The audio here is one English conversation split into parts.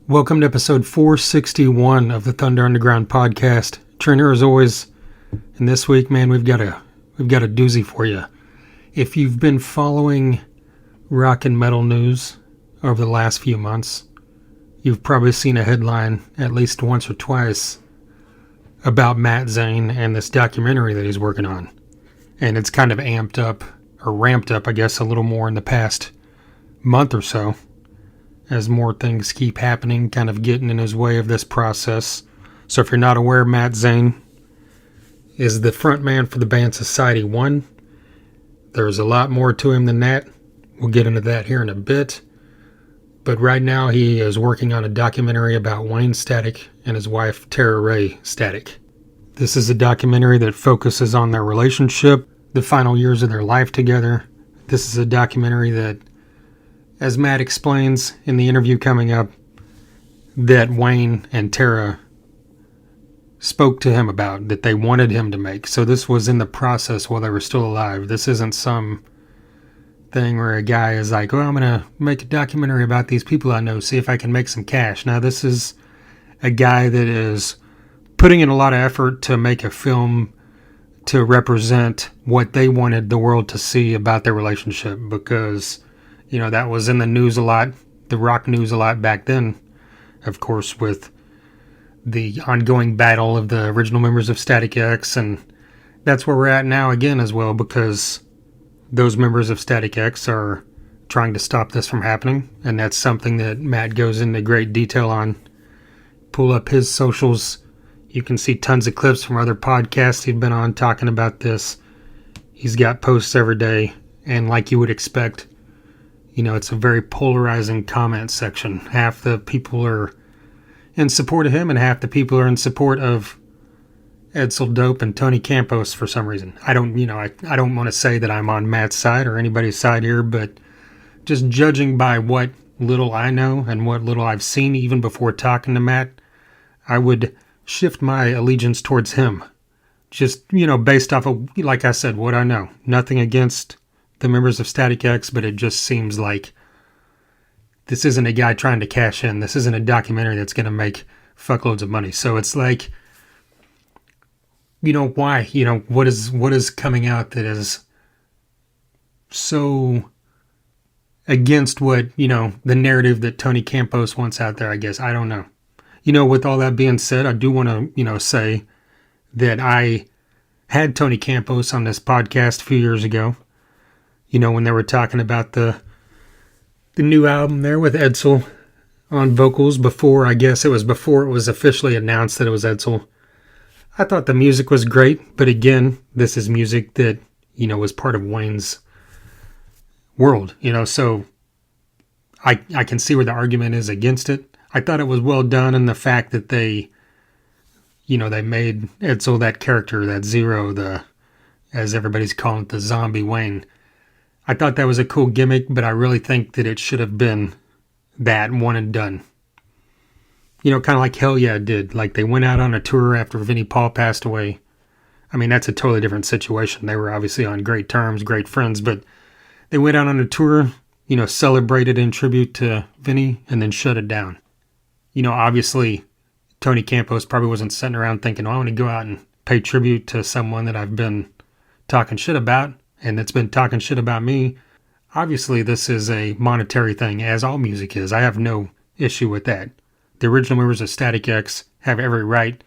Welcome to episode 461 of the Thunder Underground podcast. Trainer, as always, and this week, man, we've got a doozy for you. If you've been following rock and metal news over the last few months, you've probably seen a headline at least once or twice about Matt Zane and this documentary that he's working on. And it's kind of ramped up, I guess, a little more in the past month or so, as more things keep happening, kind of getting in his way of this process. So if you're not aware, Matt Zane is the front man for the band Society 1. There's a lot more to him than that. We'll get into that here in a bit. But right now he is working on a documentary about Wayne Static and his wife Tara Ray Static. This is a documentary that focuses on their relationship, the final years of their life together. This is a documentary that, as Matt explains in the interview coming up, that Wayne and Tara spoke to him about, that they wanted him to make. So this was in the process while they were still alive. This isn't some thing where a guy is like, oh, I'm going to make a documentary about these people I know, see if I can make some cash. Now, this is a guy that is putting in a lot of effort to make a film to represent what they wanted the world to see about their relationship, because you know, that was in the news a lot, the rock news a lot back then, of course, with the ongoing battle of the original members of Static X, and that's where we're at now again as well, because those members of Static X are trying to stop this from happening, and that's something that Matt goes into great detail on. Pull up his socials. You can see tons of clips from other podcasts he's been on talking about this. He's got posts every day, and like you would expect, you know, it's a very polarizing comment section. Half the people are in support of him, and half the people are in support of Edsel Dope and Tony Campos for some reason. I don't want to say that I'm on Matt's side or anybody's side here, but just judging by what little I know and what little I've seen even before talking to Matt, I would shift my allegiance towards him. Just, you know, based off of, like I said, what I know. Nothing against the members of Static X, but it just seems like this isn't a guy trying to cash in. This isn't a documentary that's going to make fuckloads of money. So it's like, you know, why? You know, what is coming out that is so against what, you know, the narrative that Tony Campos wants out there, I guess. I don't know. You know, with all that being said, I do want to, you know, say that I had Tony Campos on this podcast a few years ago. You know, when they were talking about the new album there with Edsel on vocals before it was officially announced that it was Edsel. I thought the music was great, but again, this is music that, you know, was part of Wayne's world, you know, so I can see where the argument is against it. I thought it was well done in the fact that they made Edsel that character, that Zero, as everybody's calling it, the zombie Wayne. I thought that was a cool gimmick, but I really think that it should have been that one and done. You know, kind of like Hell Yeah did. Like, they went out on a tour after Vinnie Paul passed away. I mean, that's a totally different situation. They were obviously on great terms, great friends, but they went out on a tour, you know, celebrated in tribute to Vinnie, and then shut it down. You know, obviously, Tony Campos probably wasn't sitting around thinking, oh, I want to go out and pay tribute to someone that I've been talking shit about, and that's been talking shit about me. Obviously, this is a monetary thing, as all music is. I have no issue with that. The original members of Static X have every right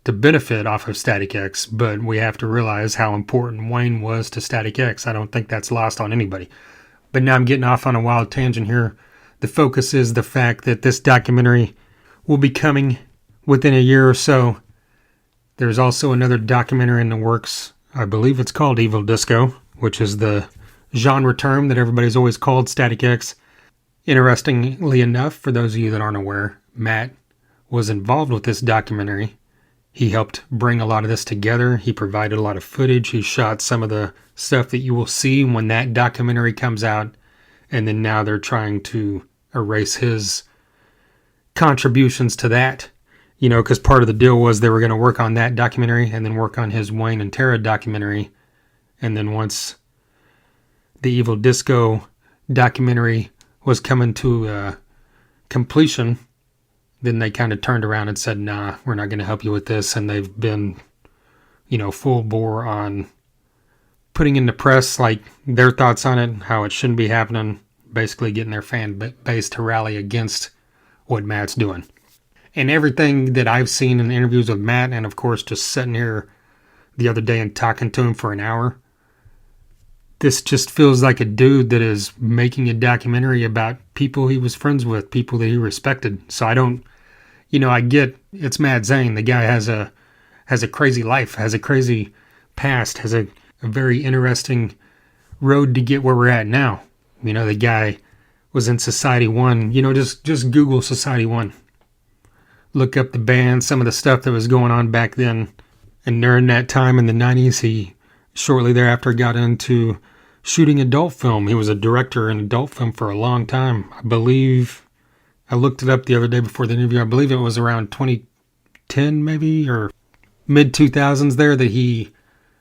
to benefit off of Static X, but we have to realize how important Wayne was to Static X. I don't think that's lost on anybody. But now I'm getting off on a wild tangent here. The focus is the fact that this documentary will be coming within a year or so. There's also another documentary in the works. I believe it's called Evil Disco, which is the genre term that everybody's always called Static X. Interestingly enough, for those of you that aren't aware, Matt was involved with this documentary. He helped bring a lot of this together. He provided a lot of footage. He shot some of the stuff that you will see when that documentary comes out. And then now they're trying to erase his contributions to that. You know, because part of the deal was they were going to work on that documentary and then work on his Wayne and Tara documentary. And then once the Evil Disco documentary was coming to completion, then they kind of turned around and said, nah, we're not going to help you with this. And they've been, full bore on putting in the press, like, their thoughts on it, how it shouldn't be happening, basically getting their fan base to rally against what Matt's doing. And everything that I've seen in interviews with Matt, and of course just sitting here the other day and talking to him for an hour, this just feels like a dude that is making a documentary about people he was friends with, people that he respected. So I don't, I get it's Matt Zane. The guy has a crazy life, has a crazy past, has a very interesting road to get where we're at now. The guy was in Society One. Just Google Society One. Look up the band, some of the stuff that was going on back then. And during that time in the 90s, he shortly thereafter got into shooting adult film. He was a director in adult film for a long time. I believe, I looked it up the other day before the interview. I believe it was around 2010 maybe, or mid-2000s there, that he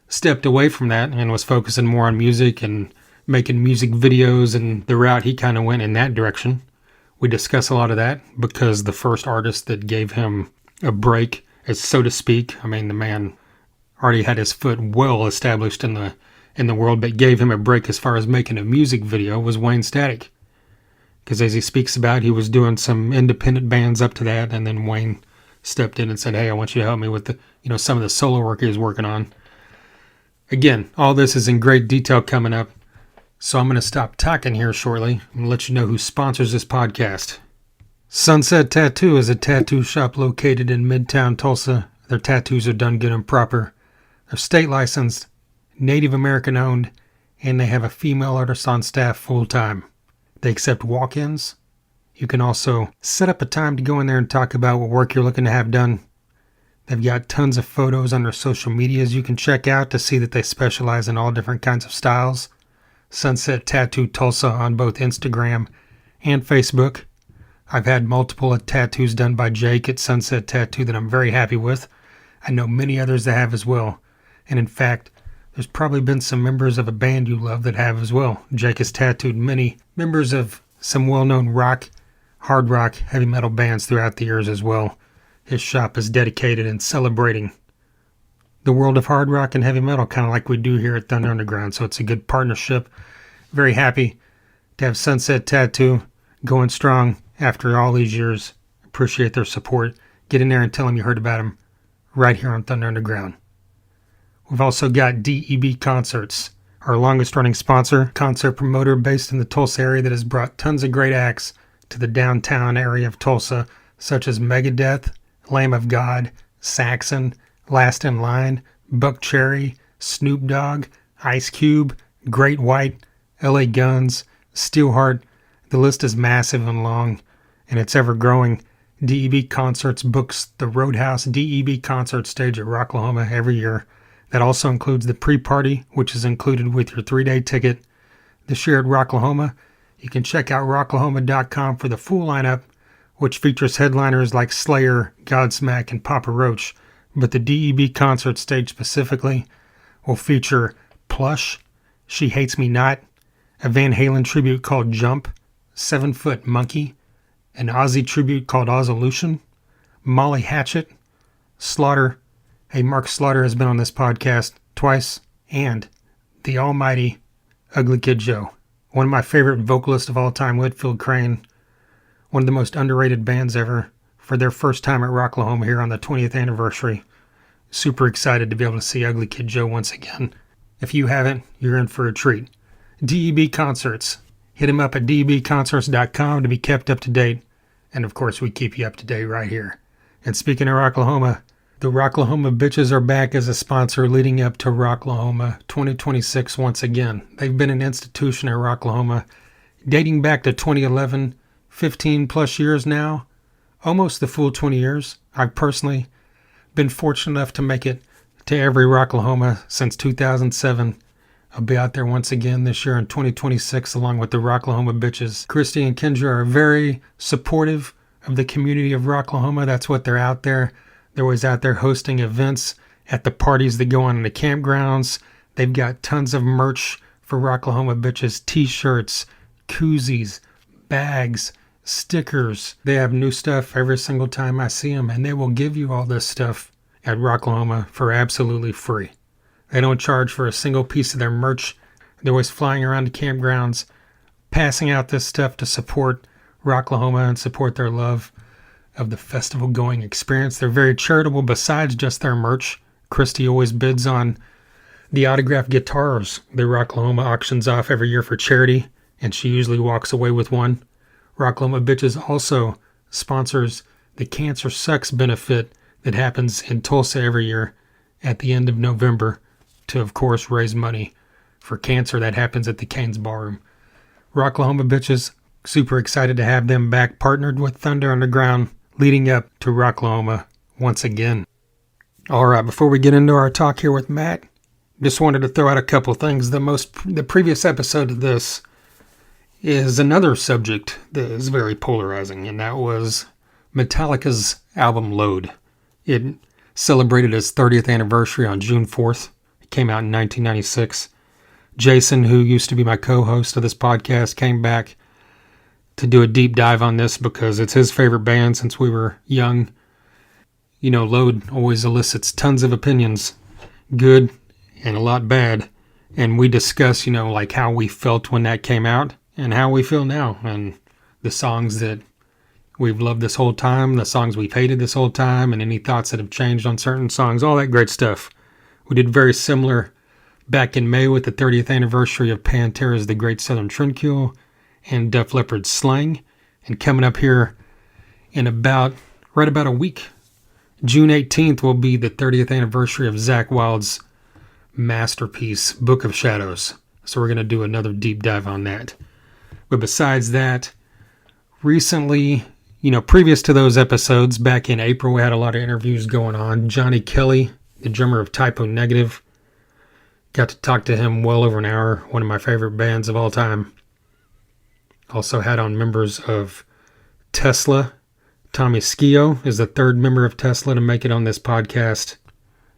stepped away from that and was focusing more on music and making music videos, and the route he kind of went in that direction. We discuss a lot of that because the first artist that gave him a break, as so to speak, the man already had his foot well established in the world, but gave him a break as far as making a music video, was Wayne Static. Because as he speaks about, he was doing some independent bands up to that, and then Wayne stepped in and said, hey, I want you to help me with the, some of the solo work he was working on. Again, all this is in great detail coming up. So I'm going to stop talking here shortly and let you know who sponsors this podcast. Sunset Tattoo is a tattoo shop located in Midtown Tulsa. Their tattoos are done good and proper. They're state licensed, Native American owned, and they have a female artist on staff full time. They accept walk-ins. You can also set up a time to go in there and talk about what work you're looking to have done. They've got tons of photos on their social medias you can check out to see that they specialize in all different kinds of styles. Sunset Tattoo Tulsa on both Instagram and Facebook. I've had multiple tattoos done by Jake at Sunset Tattoo that I'm very happy with. I know many others that have as well. And in fact, there's probably been some members of a band you love that have as well. Jake has tattooed many members of some well-known rock, hard rock, heavy metal bands throughout the years as well. His shop is dedicated in celebrating the world of hard rock and heavy metal, kind of like we do here at Thunder Underground. So it's a good partnership. Very happy to have Sunset Tattoo going strong after all these years. Appreciate their support. Get in there and tell them you heard about them right here on Thunder Underground. We've also got DEB Concerts, our longest running sponsor, concert promoter based in the Tulsa area that has brought tons of great acts to the downtown area of Tulsa, such as Megadeth, Lamb of God, Saxon, Last in Line, Buck Cherry, Snoop Dogg, Ice Cube, Great White, LA Guns, Steelheart. The list is massive and long, and it's ever growing. DEB Concerts books the Roadhouse DEB concert stage at Rocklahoma every year. That also includes the pre-party, which is included with your 3-day ticket. This year at Rocklahoma, you can check out rocklahoma.com for the full lineup, which features headliners like Slayer, Godsmack, and Papa Roach. But the DEB concert stage specifically will feature Plush, She Hates Me Not, a Van Halen tribute called Jump, 7 Foot Monkey, an Ozzy tribute called Ozzolution, Molly Hatchet, Slaughter. Hey, Mark Slaughter has been on this podcast twice, and the almighty Ugly Kid Joe. One of my favorite vocalists of all time, Whitfield Crane. One of the most underrated bands ever, for their first time at Rocklahoma here on the 20th anniversary. Super excited to be able to see Ugly Kid Joe once again. If you haven't, you're in for a treat. DEB Concerts. Hit him up at debconcerts.com to be kept up to date. And of course, we keep you up to date right here. And speaking of Rocklahoma, the Rocklahoma Bitches are back as a sponsor leading up to Rocklahoma 2026 once again. They've been an institution at Rocklahoma dating back to 2011, 15 plus years now. Almost the full 20 years. I've personally been fortunate enough to make it to every Rocklahoma since 2007. I'll be out there once again this year in 2026 along with the Rocklahoma Bitches. Christy and Kendra are very supportive of the community of Rocklahoma. That's what they're out there. They're always out there hosting events at the parties that go on in the campgrounds. They've got tons of merch for Rocklahoma Bitches. T-shirts, koozies, bags, stickers. They have new stuff every single time I see them, and they will give you all this stuff at Rocklahoma for absolutely free. They don't charge for a single piece of their merch. They're always flying around to campgrounds, passing out this stuff to support Rocklahoma and support their love of the festival-going experience. They're very charitable besides just their merch. Christy always bids on the autographed guitars the Rocklahoma auctions off every year for charity, and she usually walks away with one. Rocklahoma Bitches also sponsors the Cancer Sucks benefit that happens in Tulsa every year at the end of November to, of course, raise money for cancer. That happens at the Canes Ballroom. Rocklahoma Bitches, super excited to have them back, partnered with Thunder Underground, leading up to Rocklahoma once again. All right, before we get into our talk here with Matt, just wanted to throw out a couple things. The previous episode of this is another subject that is very polarizing, and that was Metallica's album Load. It celebrated its 30th anniversary on June 4th. It came out in 1996. Jason, who used to be my co-host of this podcast, came back to do a deep dive on this because it's his favorite band since we were young. You know, Load always elicits tons of opinions, good and a lot bad. And we discuss, like how we felt when that came out and how we feel now, and the songs that we've loved this whole time, the songs we've hated this whole time, and any thoughts that have changed on certain songs, all that great stuff. We did very similar back in May with the 30th anniversary of Pantera's The Great Southern Trendkill and Def Leppard's Slang. And coming up here in right about a week, June 18th will be the 30th anniversary of Zakk Wylde's masterpiece, Book of Shadows. So we're going to do another deep dive on that. But besides that, recently, previous to those episodes, back in April, we had a lot of interviews going on. Johnny Kelly, the drummer of Typo Negative, got to talk to him well over an hour, one of my favorite bands of all time. Also had on members of Tesla. Tommy Scio is the third member of Tesla to make it on this podcast.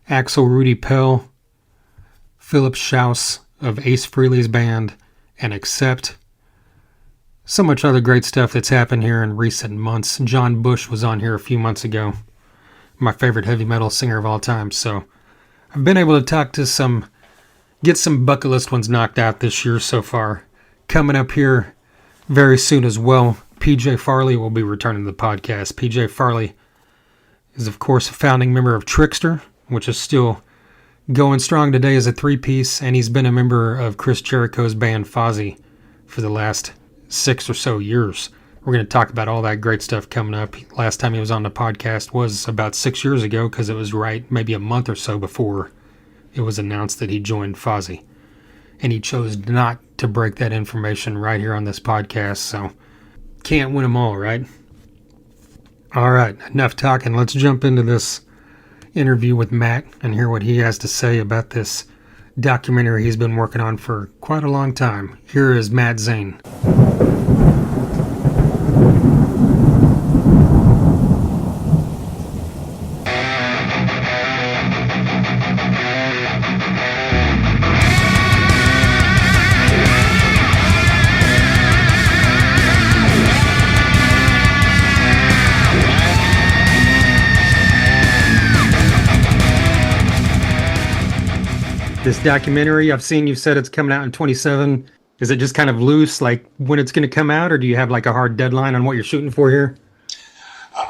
Axel Rudy Pell, Philip Schaus of Ace Frehley's band, and Accept. So much other great stuff that's happened here in recent months. John Bush was on here a few months ago. My favorite heavy metal singer of all time. So I've been able to talk to get some bucket list ones knocked out this year so far. Coming up here very soon as well, PJ Farley will be returning to the podcast. PJ Farley is, of course, a founding member of Trickster, which is still going strong today as a three-piece, and he's been a member of Chris Jericho's band Fozzy for the last 6 or so years. We're going to talk about all that great stuff coming up. Last time he was on the podcast was about 6 years ago, because it was maybe a month or so before it was announced that he joined Fozzy. And he chose not to break that information right here on this podcast, so can't win them all, right? All right, enough talking. Let's jump into this interview with Matt and hear what he has to say about this documentary he's been working on for quite a long time. Here is Matt Zane. This documentary, I've seen you said it's coming out in 27. Is it just kind of loose, like when it's going to come out, or do you have like a hard deadline on what you're shooting for here?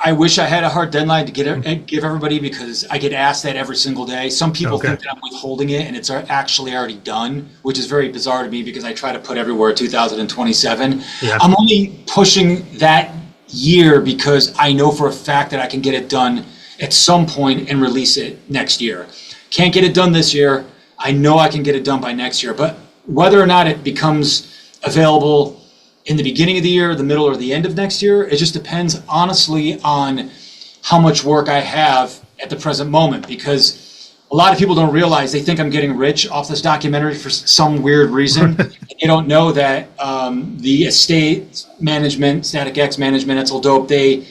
I wish I had a hard deadline to give everybody, because I get asked that every single day. Some people think that I'm withholding it, and it's actually already done, which is very bizarre to me because I try to put everywhere 2027. Yeah. I'm only pushing that year because I know for a fact that I can get it done at some point and release it next year. Can't get it done this year. I know I can get it done by next year, but whether or not it becomes available in the beginning of the year, the middle, or the end of next year, it just depends honestly on how much work I have at the present moment, because a lot of people don't realize, they think I'm getting rich off this documentary for some weird reason. They don't know that the estate management, Static X management, Etzel Dope, they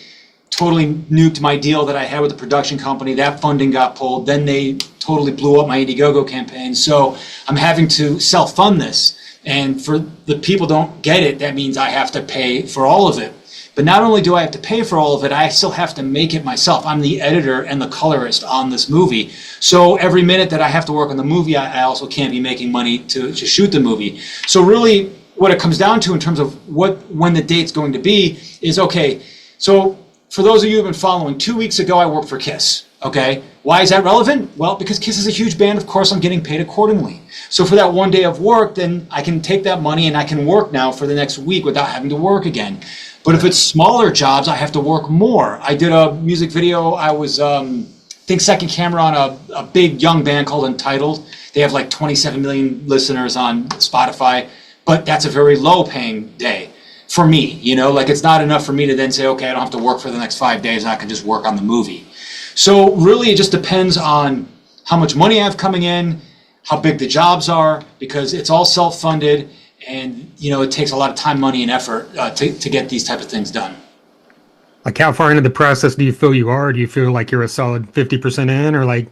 totally nuked my deal that I had with the production company. That funding got pulled. Then they totally blew up my Indiegogo campaign. So I'm having to self-fund this. And for the people don't get it, that means I have to pay for all of it, But not only do I have to pay for all of it, I still have to make it myself. I'm the editor and the colorist on this movie. So every minute that I have to work on the movie, I also can't be making money to shoot the movie. So really what it comes down to in terms of when the date's going to be is, okay, so for those of you who have been following, 2 weeks ago I worked for KISS. Okay, why is that relevant? Well, because KISS is a huge band, of course I'm getting paid accordingly. So for that one day of work, then I can take that money and I can work now for the next week without having to work again. But if it's smaller jobs, I have to work more. I did a music video. I was, I think, second camera on a big young band called Entitled. They have like 27 million listeners on Spotify, but that's a very low paying day for me. You know, like it's not enough for me to then say, okay, I don't have to work for the next 5 days and I can just work on the movie. So really it just depends on how much money I have coming in, how big the jobs are, because it's all self-funded and, you know, it takes a lot of time, money, and effort to get these type of things done. Like how far into the process do you feel you are? Do you feel like you're a solid 50% in, or like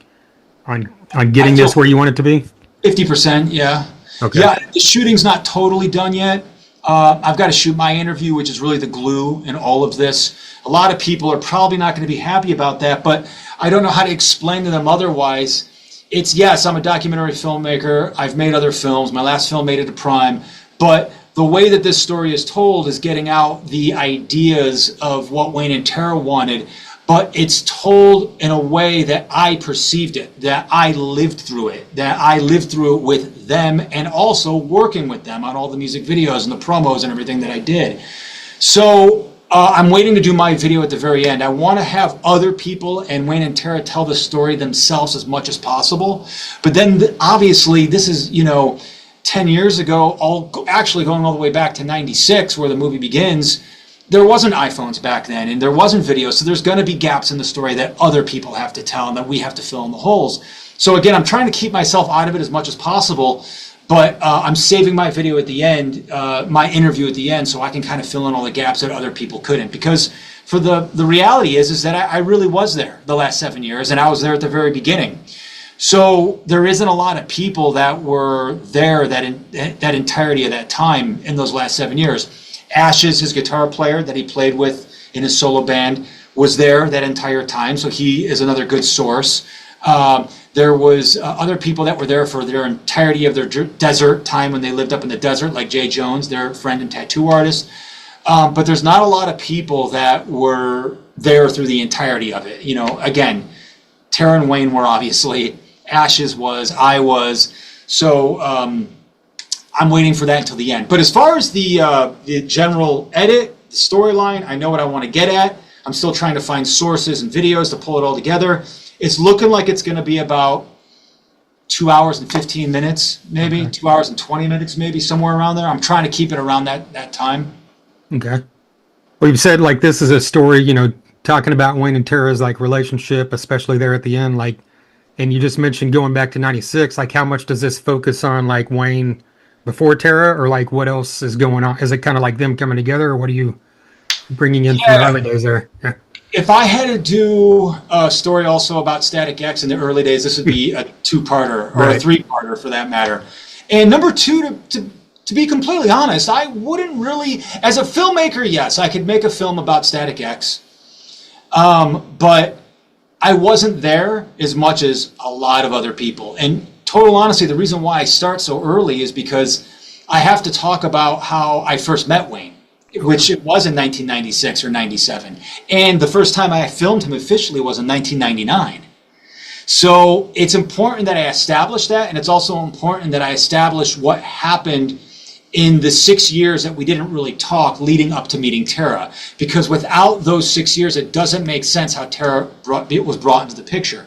on getting this where you want it to be? 50%, yeah. Okay. Yeah, the shooting's not totally done yet. I've got to shoot my interview, which is really the glue in all of this. A lot of people are probably not going to be happy about that, but I don't know how to explain to them otherwise. It's, yes, I'm a documentary filmmaker. I've made other films. My last film made it to Prime. But the way that this story is told is getting out the ideas of what Wayne and Tara wanted, but it's told in a way that I perceived it, that I lived through it, that I lived through it with them and also working with them on all the music videos and the promos and everything that I did. So I'm waiting to do my video at the very end. I want to have other people and Wayne and Tara tell the story themselves as much as possible. But then obviously this is, 10 years ago, actually going all the way back to 96 where the movie begins. There wasn't iPhones back then and there wasn't video. So there's going to be gaps in the story that other people have to tell and that we have to fill in the holes. So again, I'm trying to keep myself out of it as much as possible. But I'm saving my video at the end, my interview at the end, so I can kind of fill in all the gaps that other people couldn't. Because for the reality is that I really was there the last 7 years, and I was there at the very beginning. So there isn't a lot of people that were there that entirety of that time in those last 7 years. Ashes, his guitar player that he played with in his solo band, was there that entire time, so he is another good source. There was other people that were there for their entirety of their desert time when they lived up in the desert, like Jay Jones, their friend and tattoo artist. But there's not a lot of people that were there through the entirety of it. Again, Tara and Wayne were obviously, Ashes was, I was. So I'm waiting for that until the end. But as far as the general edit, the storyline, I know what I want to get at. I'm still trying to find sources and videos to pull it all together. It's looking like it's going to be about 2 hours and 15 minutes, maybe. Okay. 2 hours and 20 minutes, maybe, somewhere around there. I'm trying to keep it around that time. Okay. Well, you've said, like, this is a story, talking about Wayne and Tara's, like, relationship, especially there at the end, like, and you just mentioned going back to 96, like, how much does this focus on, like, Wayne before Tara, or, like, what else is going on? Is it kind of like them coming together, or what are you bringing in from the early days there? Yeah. If I had to do a story also about Static X in the early days, this would be a two-parter, or a three-parter for that matter. And number two, to be completely honest, I wouldn't really, as a filmmaker, yes, I could make a film about Static X, but I wasn't there as much as a lot of other people. And total honesty, the reason why I start so early is because I have to talk about how I first met Wayne, which it was in 1996 or 97. And the first time I filmed him officially was in 1999. So it's important that I establish that, and it's also important that I establish what happened in the 6 years that we didn't really talk leading up to meeting Tara. Because without those 6 years, it doesn't make sense how Tara was brought into the picture.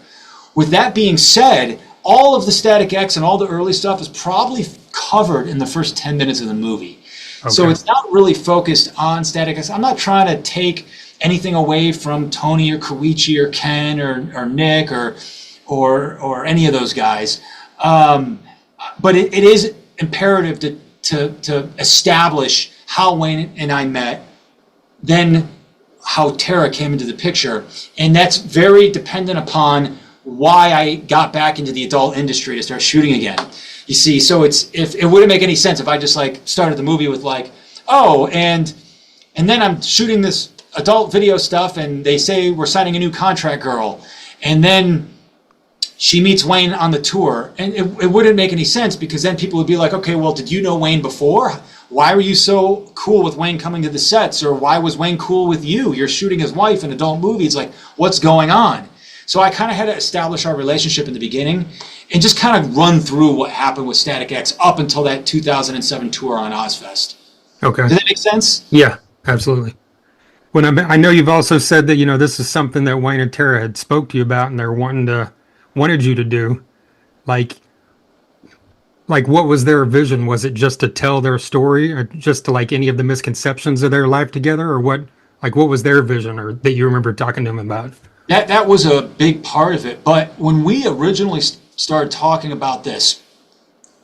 With that being said, all of the Static X and all the early stuff is probably covered in the first 10 minutes of the movie. Okay. So it's not really focused on Static X. I'm not trying to take anything away from Tony or Koichi or Ken or Nick or any of those guys. But it is imperative to establish how Wayne and I met, then how Tara came into the picture. And that's very dependent upon why I got back into the adult industry to start shooting again. You see, so it wouldn't make any sense if I just like started the movie with like, oh, and And then I'm shooting this adult video stuff, and they say we're signing a new contract girl. And then she meets Wayne on the tour. And it wouldn't make any sense, because then people would be like, okay, well, did you know Wayne before? Why were you so cool with Wayne coming to the sets? Or why was Wayne cool with you? You're shooting his wife in adult movies. Like, what's going on? So I kind of had to establish our relationship in the beginning and just kind of run through what happened with Static X up until that 2007 tour on Ozfest. Okay. Does that make sense? Yeah, absolutely. I know you've also said that, this is something that Wayne and Tara had spoke to you about, and they're wanted you to do. Like what was their vision? Was it just to tell their story, or just to like any of the misconceptions of their life together, or what was their vision, or that you remember talking to them about? That was a big part of it. But when we originally started talking about this,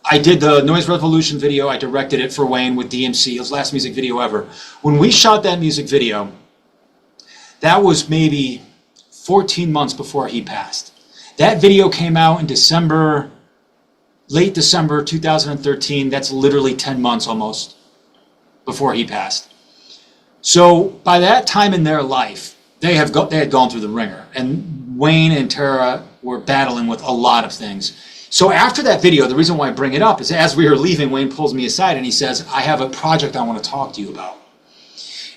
I did the Noise Revolution video. I directed it for Wayne with DMC, his last music video ever. When we shot that music video, that was maybe 14 months before he passed. That video came out in late December 2013. That's literally 10 months almost before he passed. So by that time in their life, they had gone through the ringer, and Wayne and Tara were battling with a lot of things. So after that video, the reason why I bring it up is, as we were leaving, Wayne pulls me aside and he says, I have a project I want to talk to you about.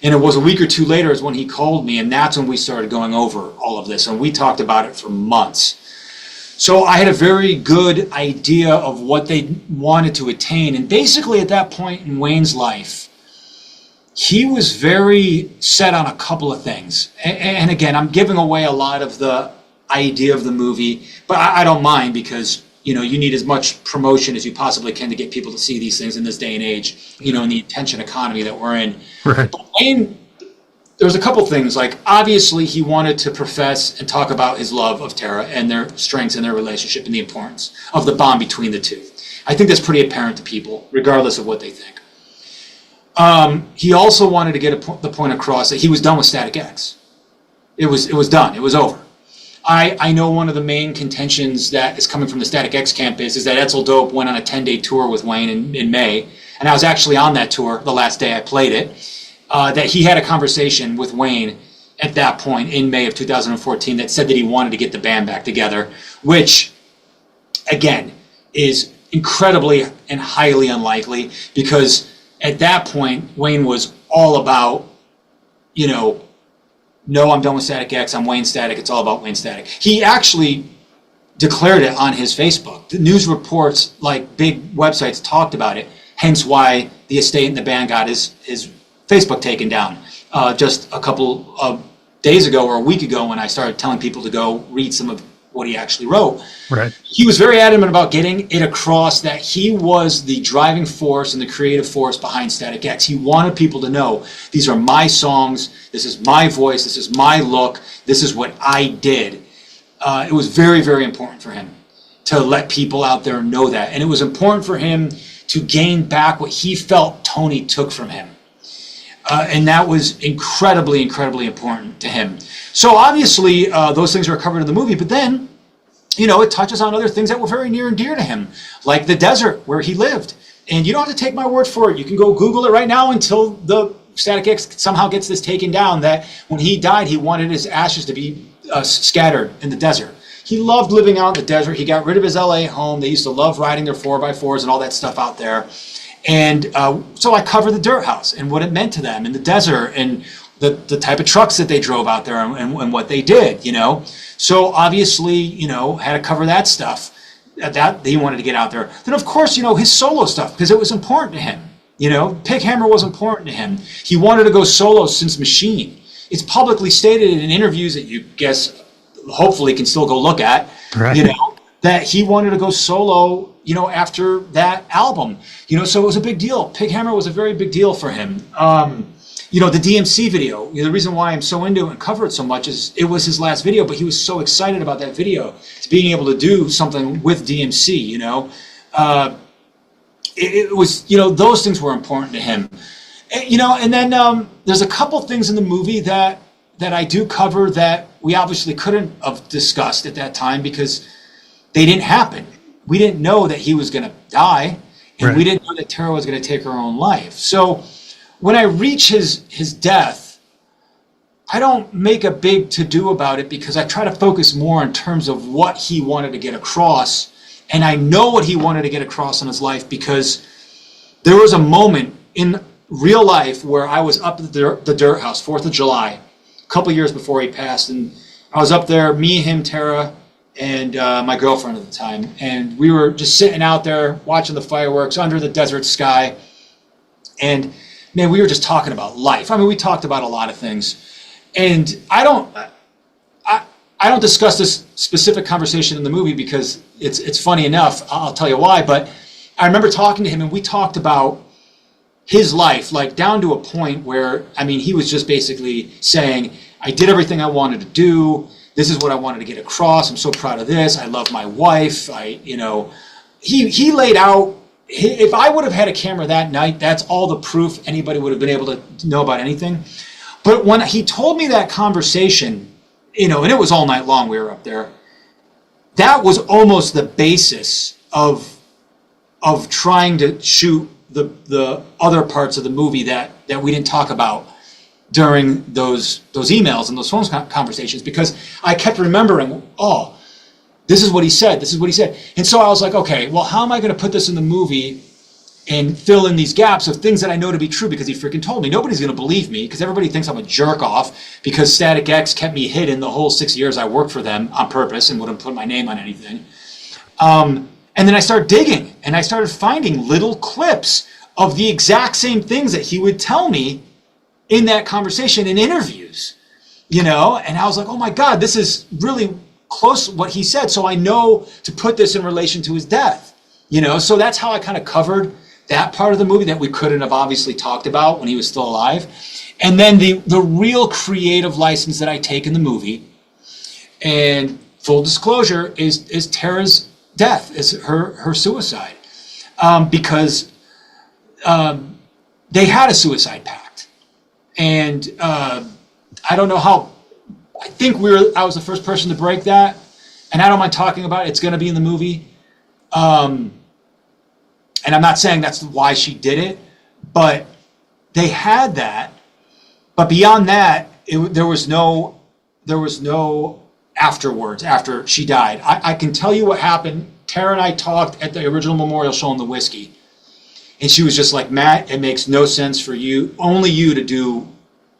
And it was a week or two later is when he called me, and that's when we started going over all of this, and we talked about it for months. So I had a very good idea of what they wanted to attain, and basically at that point in Wayne's life, he was very set on a couple of things. And again, I'm giving away a lot of the idea of the movie, but I don't mind, because you need as much promotion as you possibly can to get people to see these things in this day and age, in the attention economy that we're in. Right. But Wayne, there's a couple things. Like, obviously he wanted to profess and talk about his love of Tara and their strengths in their relationship and the importance of the bond between the two. I think that's pretty apparent to people, regardless of what they think. He also wanted to get the point across that he was done with Static X. It was done. It was over. I know one of the main contentions that is coming from the Static X camp is that Etzel Dope went on a 10-day tour with Wayne in May, and I was actually on that tour the last day I played it, that he had a conversation with Wayne at that point in May of 2014 that said that he wanted to get the band back together, which, again, is incredibly and highly unlikely, because at that point, Wayne was all about, no, I'm done with Static X, I'm Wayne Static, it's all about Wayne Static. He actually declared it on his Facebook. The news reports, like big websites, talked about it, hence why the estate and the band got his Facebook taken down just a couple of days ago or a week ago, when I started telling people to go read some of what he actually wrote. Right. He was very adamant about getting it across that he was the driving force and the creative force behind Static X. He wanted people to know, these are my songs, this is my voice, this is my look, this is what I did. It was very, very important for him to let people out there know that. And it was important for him to gain back what he felt Tony took from him. And that was incredibly, incredibly important to him. So obviously, those things are covered in the movie, but then, it touches on other things that were very near and dear to him, like the desert where he lived. And you don't have to take my word for it. You can go Google it right now until the Static X somehow gets this taken down, that when he died, he wanted his ashes to be scattered in the desert. He loved living out in the desert. He got rid of his LA home. They used to love riding their 4x4s and all that stuff out there. And so I covered the dirt house and what it meant to them in the desert, and the type of trucks that they drove out there, and what they did, So obviously, had to cover that stuff that he wanted to get out there. Then, of course, his solo stuff, because it was important to him. Pig Hammer was important to him. He wanted to go solo since Machine. It's publicly stated in interviews that you guess hopefully can still go look at, right. That he wanted to go solo, after that album. So it was a big deal. Pig Hammer was a very big deal for him. The DMC video, the reason why I'm so into it and cover it so much is it was his last video, but he was so excited about that video, to being able to do something with DMC, it was, those things were important to him. And then there's a couple things in the movie that I do cover that we obviously couldn't have discussed at that time, because they didn't happen. We didn't know that he was going to die, and right. We didn't know that Tara was going to take her own life. So when I reach his death, I don't make a big to-do about it because I try to focus more in terms of what he wanted to get across. And I know what he wanted to get across in his life because there was a moment in real life where I was up at the Dirt House, 4th of July, a couple years before he passed. And I was up there, me, him, Tara, and my girlfriend at the time. And we were just sitting out there watching the fireworks under the desert sky. And, man, we were just talking about life. I mean, we talked about a lot of things. And I don't discuss this specific conversation in the movie because it's funny enough. I'll tell you why. But I remember talking to him, and we talked about his life, like down to a point where, I mean, he was just basically saying, I did everything I wanted to do. This is what I wanted to get across. I'm so proud of this. I love my wife. He laid out, if I would have had a camera that night, that's all the proof anybody would have been able to know about anything. But when he told me that conversation, and it was all night long we were up there, that was almost the basis of trying to shoot the other parts of the movie that we didn't talk about during those emails and those phone conversations, because I kept remembering, oh, this is what he said, this is what he said. And so I was like, okay, well, how am I going to put this in the movie and fill in these gaps of things that I know to be true because he freaking told me? Nobody's going to believe me because everybody thinks I'm a jerk off because Static X kept me hidden the whole 6 years I worked for them on purpose and wouldn't put my name on anything. And then I started digging, and I started finding little clips of the exact same things that he would tell me in that conversation in interviews, and I was like, oh my God, this is really close to what he said. So I know to put this in relation to his death, so that's how I kind of covered that part of the movie that we couldn't have obviously talked about when he was still alive. And then the real creative license that I take in the movie, and full disclosure, is Tara's death, is her suicide, because they had a suicide pact, and I don't know how. I think I was the first person to break that, and I don't mind talking about it. It's going to be in the movie, and I'm not saying that's why she did it, but they had that. But beyond that, there was no afterwards, after she died. I can tell you what happened. Tara and I talked at the original memorial show on the whiskey. And she was just like, Matt, it makes no sense for you, only you, to do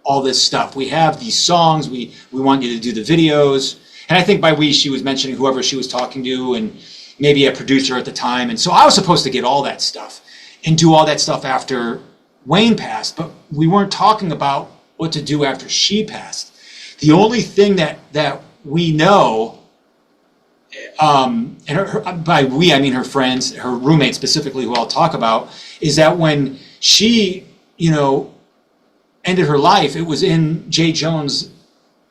all this stuff. We have these songs. We want you to do the videos. And I think by we, she was mentioning whoever she was talking to and maybe a producer at the time. And so I was supposed to get all that stuff and do all that stuff after Wayne passed. But we weren't talking about what to do after she passed. The only thing that we know, and by we, I mean her friends, her roommate specifically, who I'll talk about, is that when she, ended her life, it was in Jay Jones'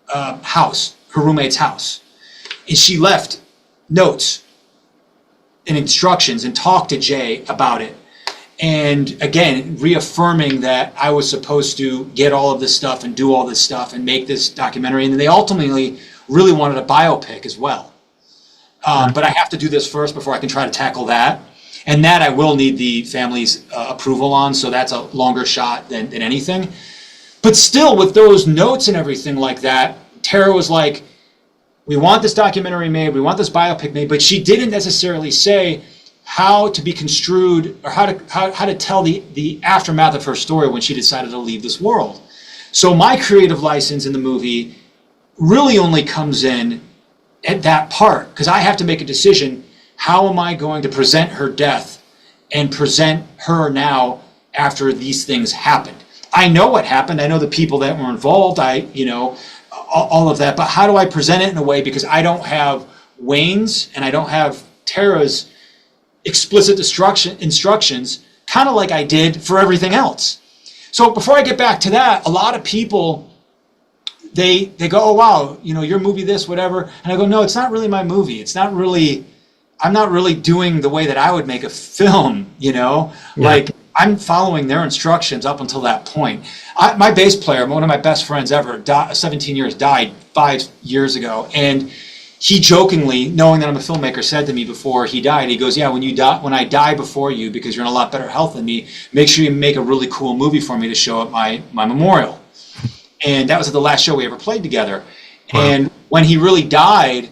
house, her roommate's house. And she left notes and instructions and talked to Jay about it. And again, reaffirming that I was supposed to get all of this stuff and do all this stuff and make this documentary. And they ultimately really wanted a biopic as well. But I have to do this first before I can try to tackle that. And that I will need the family's approval on, so that's a longer shot than anything. But still, with those notes and everything like that, Tara was like, we want this documentary made, we want this biopic made, but she didn't necessarily say how to be construed or how to tell the aftermath of her story when she decided to leave this world. So my creative license in the movie really only comes in at that part, because I have to make a decision. How am I going to present her death and present her now after these things happened? I know what happened. I know the people that were involved. All of that. But how do I present it in a way, because I don't have Wayne's and I don't have Tara's explicit instructions, kind of like I did for everything else. So before I get back to that, a lot of people, they go, oh, wow, your movie, this, whatever. And I go, no, it's not really my movie. It's not really, I'm not really doing the way that I would make a film, Yeah. Like, I'm following their instructions up until that point. My bass player, one of my best friends ever, 17 years, died 5 years ago. And he jokingly, knowing that I'm a filmmaker, said to me before he died, he goes, yeah, when I die before you, because you're in a lot better health than me, make sure you make a really cool movie for me to show at my memorial. And that was the last show we ever played together. Wow. And when he really died,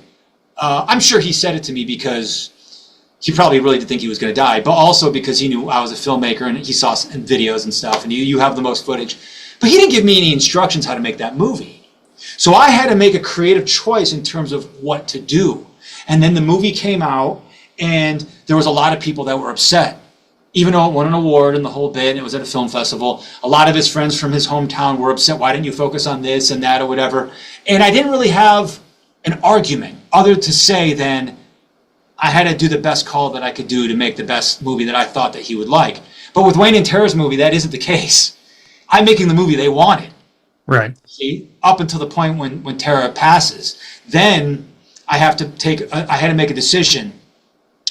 I'm sure he said it to me because he probably really did think he was going to die, but also because he knew I was a filmmaker and he saw videos and stuff, and you have the most footage. But he didn't give me any instructions how to make that movie. So I had to make a creative choice in terms of what to do. And then the movie came out, and there was a lot of people that were upset. Even though it won an award and the whole bit, and it was at a film festival, a lot of his friends from his hometown were upset. Why didn't you focus on this and that or whatever? And I didn't really have an argument other to say than I had to do the best call that I could do to make the best movie that I thought that he would like. But with Wayne and Tara's movie, that isn't the case. I'm making the movie they wanted. Right. See, up until the point when Tara passes. Then I had to make a decision.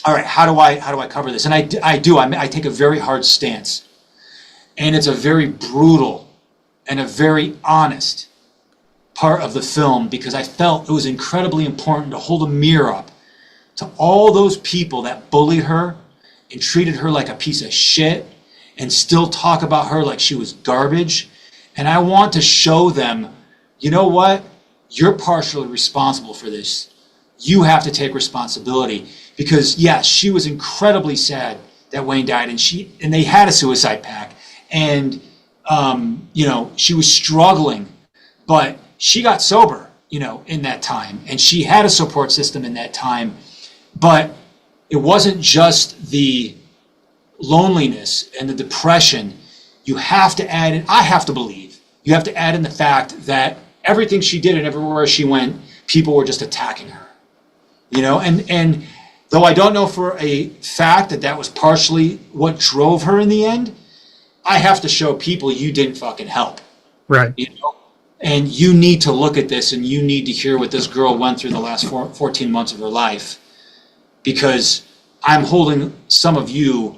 All right, how do I cover this? And I take a very hard stance. And it's a very brutal and a very honest part of the film, because I felt it was incredibly important to hold a mirror up to all those people that bullied her and treated her like a piece of shit and still talk about her like she was garbage. And I want to show them, you know what? You're partially responsible for this. You have to take responsibility. Because yes, she was incredibly sad that Wayne died, and they had a suicide pact, and she was struggling, but she got sober, in that time, and she had a support system in that time. But it wasn't just the loneliness and the depression. You have to add in, I have to believe, you have to add in the fact that everything she did and everywhere she went, people were just attacking her. And though I don't know for a fact that was partially what drove her in the end, I have to show people you didn't fucking help. Right. And you need to look at this, and you need to hear what this girl went through the last 14 months of her life, because I'm holding some of you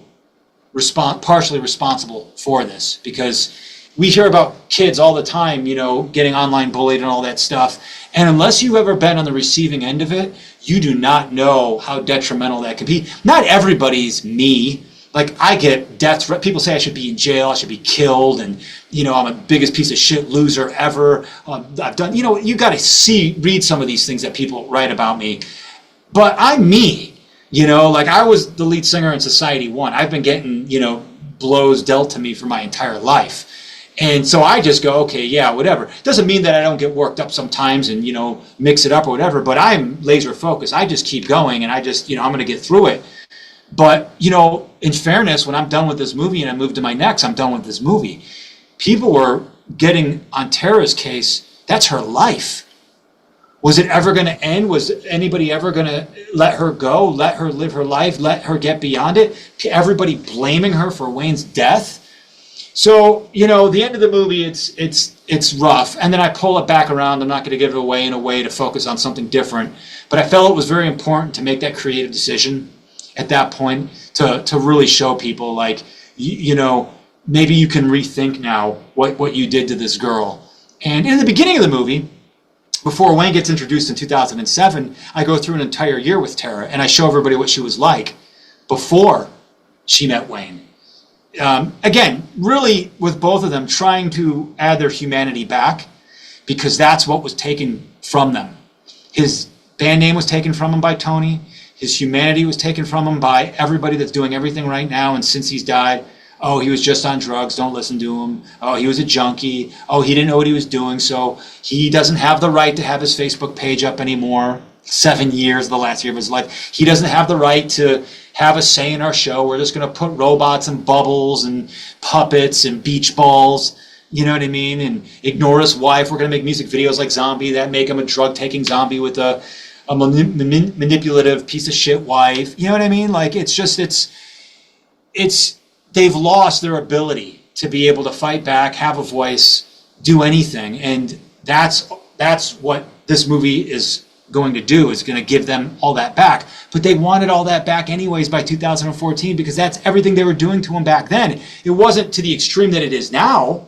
partially responsible for this, because we hear about kids all the time, getting online bullied and all that stuff. And unless you've ever been on the receiving end of it, you do not know how detrimental that can be. Not everybody's me. Like, I get death threats. People say I should be in jail, I should be killed, and, I'm the biggest piece of shit loser ever. I've done, you got to read some of these things that people write about me. But I'm me, like I was the lead singer in Society 1. I've been getting, blows dealt to me for my entire life. And so I just go, okay, yeah, whatever. Doesn't mean that I don't get worked up sometimes and, mix it up or whatever, but I'm laser focused. I just keep going, and I just, I'm going to get through it. But, in fairness, when I'm done with this movie and I move to my next, I'm done with this movie. People were getting on Tara's case. That's her life. Was it ever going to end? Was anybody ever going to let her go, let her live her life, let her get beyond it? Everybody blaming her for Wayne's death. So, the end of the movie, it's rough. And then I pull it back around. I'm not going to give it away in a way to focus on something different. But I felt it was very important to make that creative decision at that point to really show people, like, maybe you can rethink now what you did to this girl. And in the beginning of the movie, before Wayne gets introduced in 2007, I go through an entire year with Tara, and I show everybody what she was like before she met Wayne. Again, really with both of them trying to add their humanity back, because that's what was taken from them. His band name was taken from him by Tony. His humanity was taken from him by everybody that's doing everything right now. And since he's died, oh, he was just on drugs, don't listen to him. Oh, he was a junkie. Oh, he didn't know what he was doing, so he doesn't have the right to have his Facebook page up anymore. 7 years, the last year of his life. He doesn't have the right to have a say in our show. We're just going to put robots and bubbles and puppets and beach balls, you know what I mean, and ignore his wife. We're going to make music videos like Zombie that make him a drug-taking zombie with a manipulative piece of shit wife. You know what I mean? Like, they've lost their ability to be able to fight back, have a voice, do anything. And that's what this movie is going to do, is going to give them all that back. But they wanted all that back anyways by 2014, because that's everything they were doing to him back then. It wasn't to the extreme that it is now.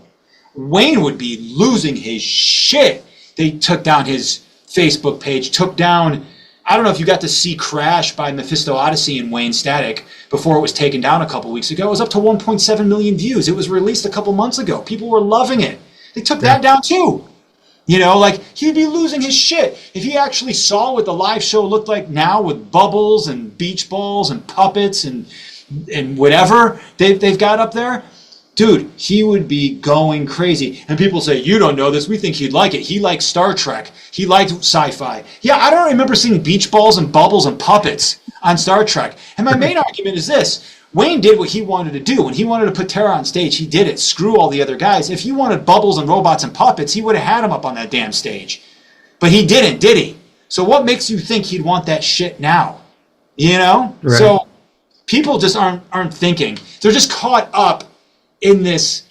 Wayne would be losing his shit. They took down his Facebook page, took down I don't know if you got to see Crash by Mephisto Odyssey and Wayne Static before it was taken down a couple weeks ago. It was up to 1.7 million views. It was released a couple months ago. People were loving it. They took that down too. You know, like, he'd be losing his shit if he actually saw what the live show looked like now with bubbles and beach balls and puppets and whatever they've got up there. Dude, he would be going crazy. And people say, you don't know this. We think he'd like it. He likes Star Trek. He liked sci-fi. Yeah, I don't remember seeing beach balls and bubbles and puppets on Star Trek. And my main argument is this. Wayne did what he wanted to do. When he wanted to put Tara on stage, he did it. Screw all the other guys. If he wanted bubbles and robots and puppets, he would have had them up on that damn stage. But he didn't, did he? So what makes you think he'd want that shit now? You know? Right. So people just aren't thinking. They're just caught up in this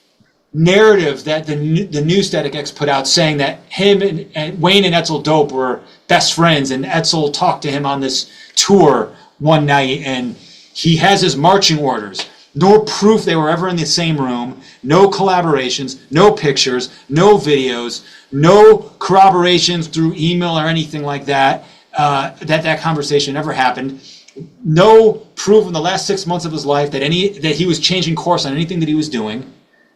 narrative that the new Static X put out, saying that him and Wayne and Etzel Dope were best friends, and Etzel talked to him on this tour one night, and he has his marching orders. No proof they were ever in the same room, no collaborations, no pictures, no videos, no corroborations through email or anything like that, that conversation ever happened. No proof in the last 6 months of his life that he was changing course on anything that he was doing.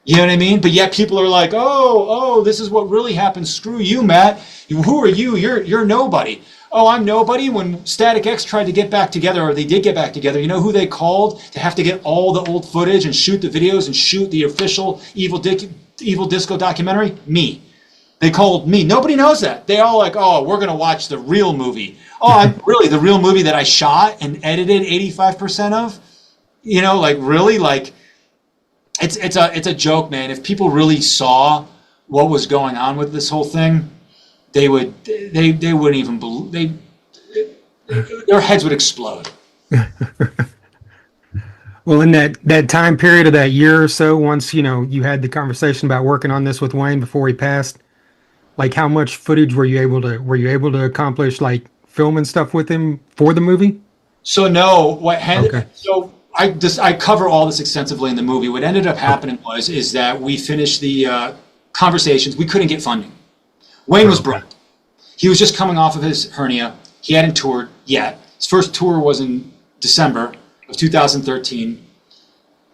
You know what I mean? But yet people are like, oh, this is what really happened. Screw you, Matt. Who are you? You're nobody. Oh, I'm nobody. When Static X tried to get back together, or they did get back together, you know who they called to have to get all the old footage and shoot the videos and shoot the official Evil Disco documentary? Me. They called me. Nobody knows that. They all like, oh, we're going to watch the real movie. Oh, really, the real movie that I shot and edited 85% of? You know, like, really? Like, it's a joke, man. If people really saw what was going on with this whole thing, they wouldn't even believe, their heads would explode. Well, in that time period of that year or so, once, you know, you had the conversation about working on this with Wayne before he passed, like, how much footage were you able to accomplish, like, filming stuff with him for the movie? So no, so I cover all this extensively in the movie. What ended up happening is that we finished the conversations. We couldn't get funding. Wayne was broke. He was just coming off of his hernia. He hadn't toured yet. His first tour was in December of 2013.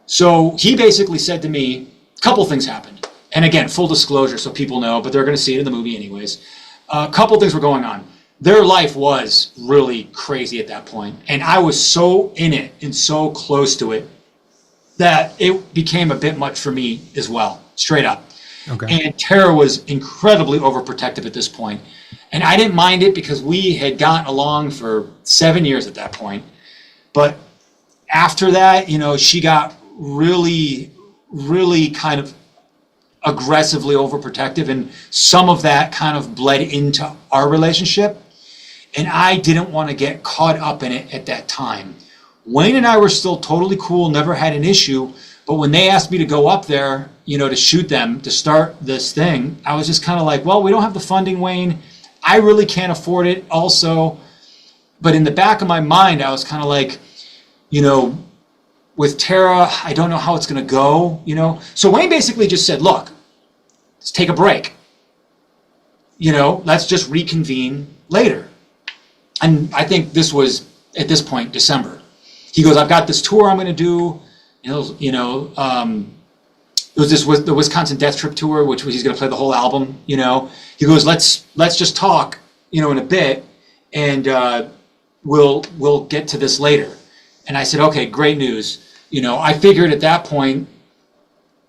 So he basically said to me, a couple things happened. And again, full disclosure, so people know, but they're going to see it in the movie anyways. A couple things were going on. Their life was really crazy at that point. And I was so in it and so close to it that it became a bit much for me as well, straight up. Okay. And Tara was incredibly overprotective at this point. And I didn't mind it because we had gotten along for 7 years at that point. But after that, you know, she got really, really kind of aggressively overprotective, and some of that kind of bled into our relationship. And I didn't want to get caught up in it at that time. Wayne and I were still totally cool, never had an issue. But when they asked me to go up there, you know, to shoot them, to start this thing, I was just kind of like, well, we don't have the funding, Wayne. I really can't afford it also. But in the back of my mind, I was kind of like, you know, with Tara, I don't know how it's going to go, you know. So Wayne basically just said, look, let's take a break. You know, let's just reconvene later. And I think this was, at this point, December. He goes, I've got this tour I'm going to do. It was the Wisconsin Death Trip tour, which was, he's going to play the whole album, you know. He goes, let's just talk, you know, in a bit, and we'll get to this later. And I said, okay, great news. You know, I figured at that point,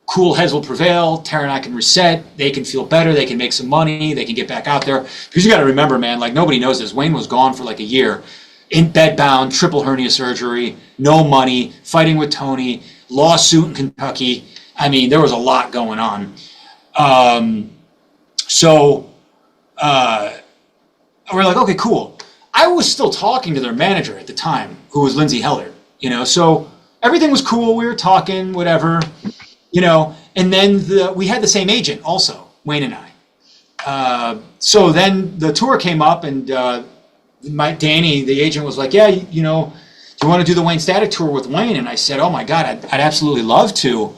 cool heads will prevail. Tara and I can reset. They can feel better. They can make some money. They can get back out there. Because you got to remember, man, like, nobody knows this. Wayne was gone for like a year, in bedbound, triple hernia surgery, no money, fighting with Tony, lawsuit in Kentucky. I mean, there was a lot going on. So we're like, okay, cool. I was still talking to their manager at the time, who was Lindsay Heller, you know, so everything was cool. We were talking, whatever, you know, and then we had the same agent also, Wayne and I. So then the tour came up, and Danny, the agent, was like, yeah, you know, do you want to do the Wayne Static tour with Wayne? And I said, oh my God, I'd absolutely love to,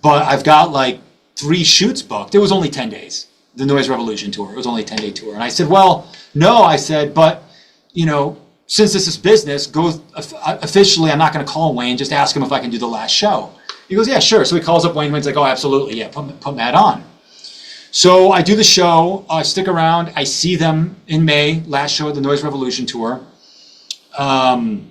but I've got like 3 shoots booked. It was only 10 days, the Noise Revolution tour. It was only a 10-day tour. And I said, well, no, I said, but since this is business, go officially, I'm not going to call Wayne, just ask him if I can do the last show. He goes, yeah, sure. So he calls up Wayne. Wayne's like, oh, absolutely. Yeah, put Matt on. So I do the show. I stick around. I see them in May, last show of the Noise Revolution tour. And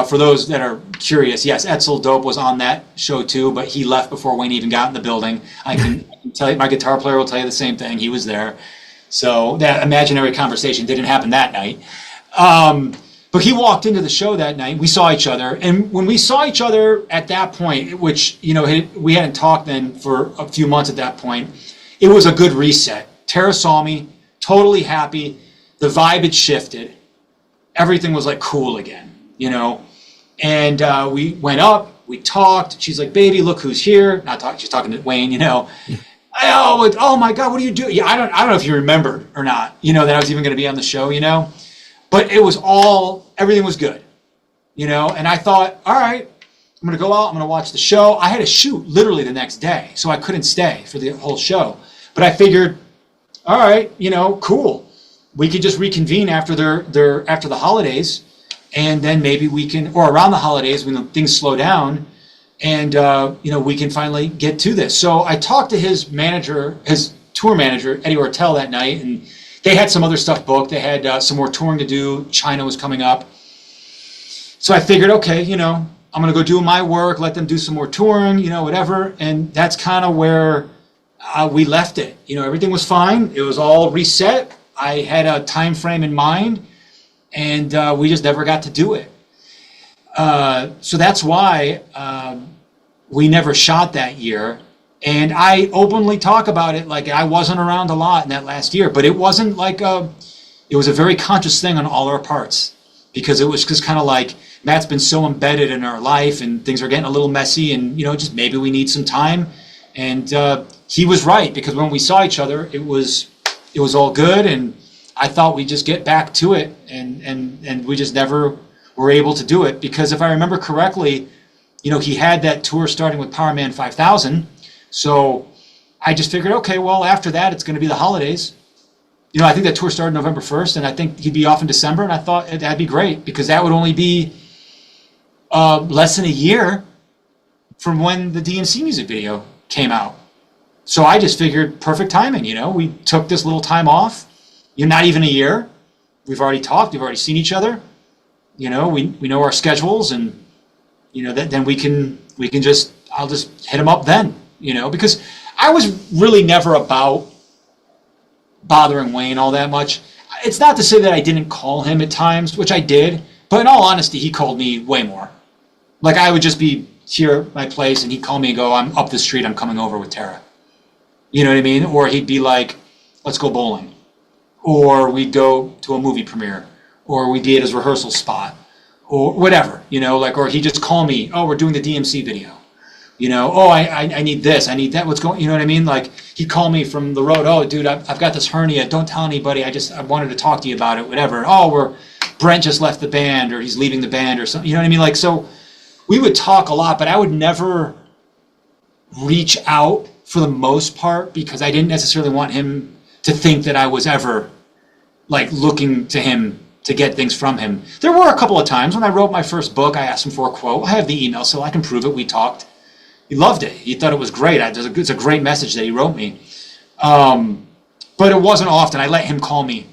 for those that are curious, yes, Edsel Dope was on that show too, but he left before Wayne even got in the building. I can tell you, my guitar player will tell you the same thing. He was there. So that imaginary conversation didn't happen that night. But he walked into the show that night. We saw each other. And when we saw each other at that point, which, we hadn't talked then for a few months at that point, it was a good reset. Tara saw me, totally happy. The vibe had shifted. Everything was like cool again, And we went up, we talked. She's like, baby, look who's here. She's talking to Wayne, Oh my God, what are you doing? Yeah, I don't know if you remembered or not, that I was even going to be on the show, But it was everything was good, And I thought, all right, I'm going to go out. I'm going to watch the show. I had to shoot literally the next day, so I couldn't stay for the whole show. But I figured, all right, cool. We could just reconvene after after the holidays, and then maybe we can, or around the holidays when things slow down, and we can finally get to this. So I talked to his tour manager, Eddie Ortel, that night, and they had some other stuff booked. They had some more touring to do. China was coming up. So I figured, okay, I'm going to go do my work, let them do some more touring, whatever. And that's kind of where we left it. Everything was fine. It was all reset. I had a time frame in mind, and we just never got to do it. So that's why we never shot that year. And I openly talk about it like I wasn't around a lot in that last year, but it wasn't like it was a very conscious thing on all our parts, because it was just kind of like Matt's been so embedded in our life and things are getting a little messy, and just maybe we need some time. And he was right, because when we saw each other, it was all good, and I thought we'd just get back to it, and we just never were able to do it, because if I remember correctly, he had that tour starting with Power Man 5000. So I just figured, okay, well, after that, it's going to be the holidays. I think that tour started November 1st, and I think he'd be off in December, and I thought that'd be great, because that would only be less than a year from when the DNC music video came out. So I just figured perfect timing, We took this little time off. Not even a year. We've already talked. We've already seen each other. We know our schedules, and then we can I'll just hit him up then. Because I was really never about bothering Wayne all that much. It's not to say that I didn't call him at times, which I did, but in all honesty, he called me way more. Like, I would just be here at my place, and he'd call me and go, I'm up the street, I'm coming over with Tara. You know what I mean? Or he'd be like, let's go bowling. Or we'd go to a movie premiere. Or we'd be at his rehearsal spot. Or whatever, or he'd just call me, oh, we're doing the DMC video. Oh, I need this, I need that, what's going, you know what I mean? Like, he'd call me from the road, oh, dude, I've got this hernia, don't tell anybody, I wanted to talk to you about it, whatever. Oh, Brent just left the band, or he's leaving the band, or something, you know what I mean? Like, so we would talk a lot, but I would never reach out for the most part, because I didn't necessarily want him to think that I was ever, like, looking to him to get things from him. There were a couple of times when I wrote my first book, I asked him for a quote. I have the email, so I can prove it. We talked. He loved it. He thought it was great. It's a great message that he wrote me. But it wasn't often. I let him call me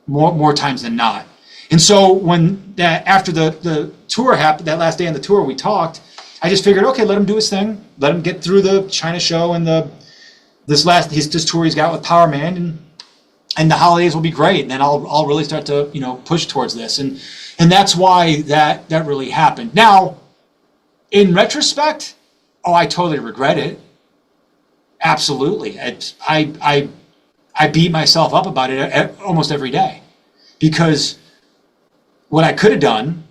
more times than not. And so after the tour happened, that last day on the tour, we talked. I just figured, okay, let him do his thing. Let him get through the China show and this tour he's got with Power Man, and the holidays will be great. And then I'll really start to push towards this. And that's why that really happened. Now, in retrospect, I totally regret it. Absolutely. I beat myself up about it almost every day, because what I could have done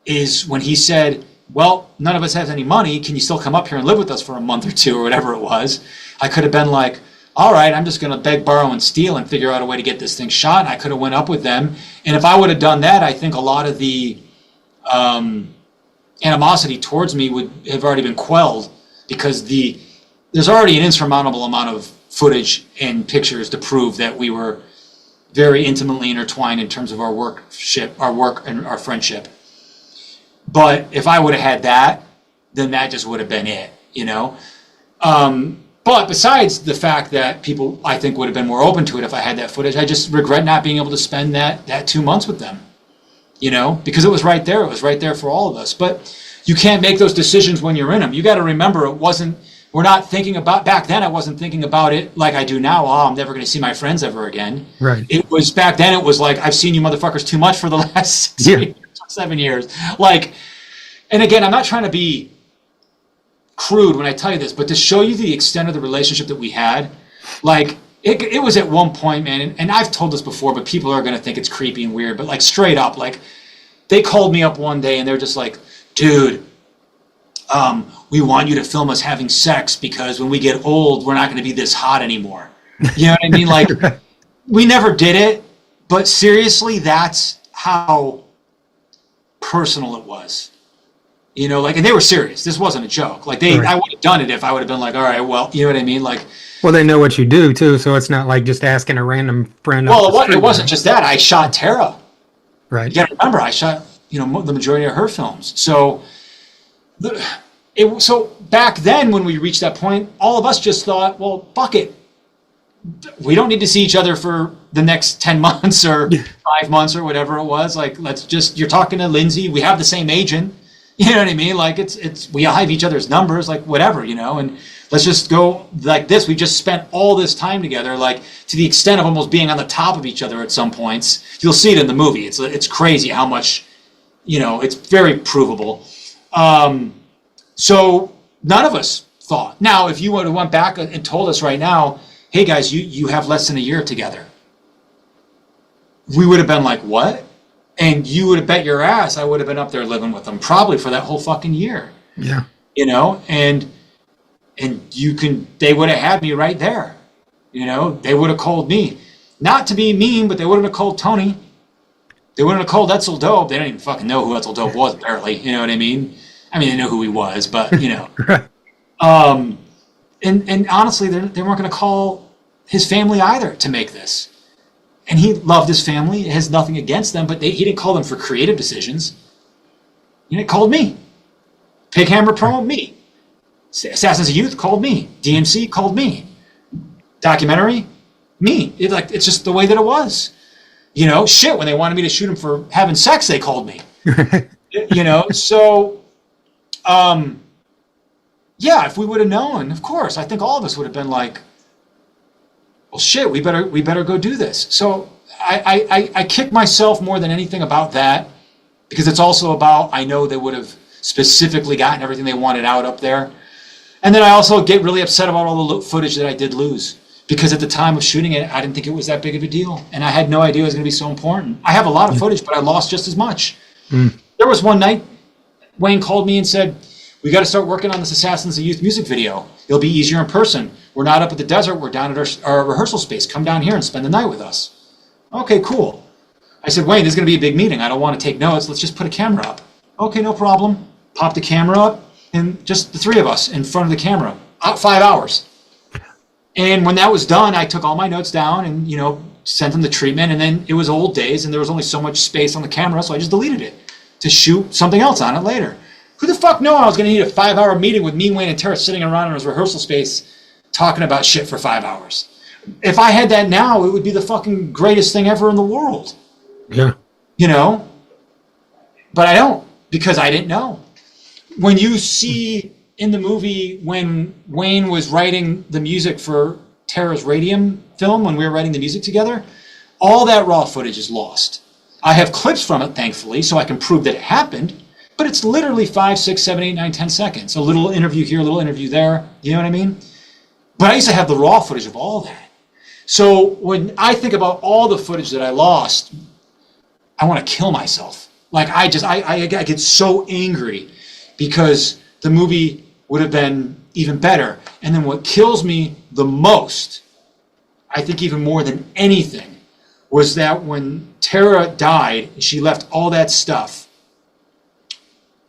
is, when he said, well, none of us has any money, can you still come up here and live with us for a month or two, or whatever it was? I could have been like, all right, I'm just going to beg, borrow, and steal and figure out a way to get this thing shot. And I could have went up with them. And if I would have done that, I think a lot of the animosity towards me would have already been quelled, because there's already an insurmountable amount of footage and pictures to prove that we were, very intimately intertwined in terms of our work and our friendship. But if I would have had that, then that just would have been it, you know? But besides the fact that people, I think, would have been more open to it if I had that footage, I just regret not being able to spend that 2 months with them, you know? Because it was right there. It was right there for all of us. But you can't make those decisions when you're in them. You got to remember, we're not thinking about, back then I wasn't thinking about it like I do now. Oh, I'm never going to see my friends ever again. Right. It was, back then it was like, I've seen you motherfuckers too much for the last 7 years. Like, and again, I'm not trying to be crude when I tell you this, but to show you the extent of the relationship that we had, like, it was at one point, man, and I've told this before, but people are going to think it's creepy and weird, but like straight up, like, they called me up one day and they're just like, dude, we want you to film us having sex because when we get old, we're not going to be this hot anymore. You know what I mean? Like, we never did it, but seriously, that's how personal it was. You know, like, and they were serious. This wasn't a joke. Like, Right. I would have done it if I would have been like, all right, well, you know what I mean? Like, Well, they know what you do too, so it's not like just asking a random friend. well, it wasn't just that. I shot Tara. Right. You got to remember, I shot, you know, the majority of her films. So, so back then when we reached that point, all of us just thought, well, fuck it. We don't need to see each other for the next 10 months or 5 months or whatever it was. Like, let's just, you're talking to Lindsay. We have the same agent. You know what I mean? Like, we all have each other's numbers, like, whatever, you know, and let's just go like this. We just spent all this time together, like, to the extent of almost being on the top of each other at some points. You'll see it in the movie. It's crazy how much, you know, it's very provable. So none of us thought. Now, if you would have went back and told us right now, hey guys, you have less than a year together, we would have been like, what? And you would have bet your ass I would have been up there living with them probably for that whole fucking year. Yeah. You know, and they would have had me right there. You know, they would have called me. Not to be mean, but they wouldn't have called Tony. They wouldn't have called Etzel Dope. They didn't even fucking know who Etzel Dope was, barely. You know what I mean? I mean, they knew who he was, but, you know. And honestly, they weren't going to call his family either to make this. And he loved his family. It has nothing against them, but he didn't call them for creative decisions. He called me. Pig Hammer Promo, me. Assassins of Youth called me. DMC called me. Documentary, me. It's just the way that it was. You know, shit, when they wanted me to shoot him for having sex, they called me. You know, so, yeah, if we would have known, of course, I think all of us would have been like, well, shit, we better go do this. So I kick myself more than anything about that, because it's also about, I know they would have specifically gotten everything they wanted out up there. And then I also get really upset about all the footage that I did lose, because at the time of shooting it, I didn't think it was that big of a deal. And I had no idea it was going to be so important. I have a lot of footage, but I lost just as much. There was one night, Wayne called me and said, we got to start working on this Assassins of Youth music video. It'll be easier in person. We're not up at the desert. We're down at our rehearsal space. Come down here and spend the night with us. Okay, cool. I said, Wayne, this is going to be a big meeting. I don't want to take notes. Let's just put a camera up. Okay, no problem. Pop the camera up, and just the three of us in front of the camera. 5 hours. And when that was done, I took all my notes down and, you know, sent them the treatment. And then it was old days, and there was only so much space on the camera, so I just deleted it to shoot something else on it later. Who the fuck knew I was going to need a 5-hour meeting with me, Wayne, and Tara sitting around in his rehearsal space talking about shit for 5 hours? If I had that now, it would be the fucking greatest thing ever in the world. Yeah. You know? But I don't, because I didn't know. When you see in the movie when Wayne was writing the music for Tara's Radium film, when we were writing the music together, all that raw footage is lost. I have clips from it, thankfully, so I can prove that it happened. But it's literally 5, 6, 7, 8, 9, 10 seconds. A little interview here, a little interview there. You know what I mean? But I used to have the raw footage of all that. So when I think about all the footage that I lost, I want to kill myself. Like, I get so angry because the movie would have been even better. And then what kills me the most, I think even more than anything, was that when Tara died, she left all that stuff,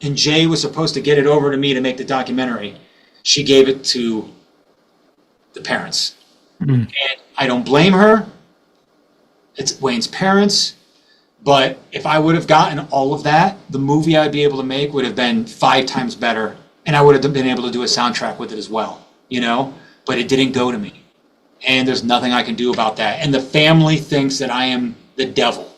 and Jay was supposed to get it over to me to make the documentary. She gave it to the parents. And I don't blame her. it's Wayne's parents. But if I would have gotten all of that, the movie I'd be able to make would have been 5 times better. And I would have been able to do a soundtrack with it as well, you know? But it didn't go to me. And there's nothing I can do about that. And the family thinks that I am the devil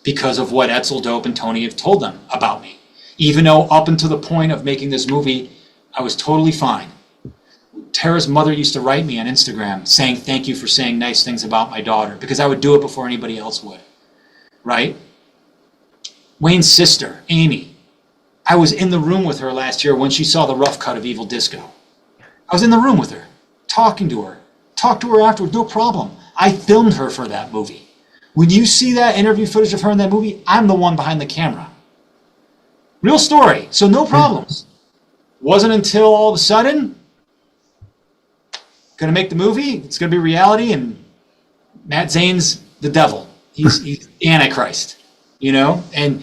because of what Etzel, Dope, and Tony have told them about me. Even though up until the point of making this movie, I was totally fine. Tara's mother used to write me on Instagram saying thank you for saying nice things about my daughter, because I would do it before anybody else would, right? Wayne's sister, Amy, I was in the room with her last year when she saw the rough cut of Evil Disco. I was in the room with her, talking to her. Talked to her afterwards, no problem. I filmed her for that movie. When you see that interview footage of her in that movie, I'm the one behind the camera. Real story, so no problems. Wasn't until all of a sudden, gonna make the movie, it's gonna be reality, and Matt Zane's the devil. He's the Antichrist, you know? And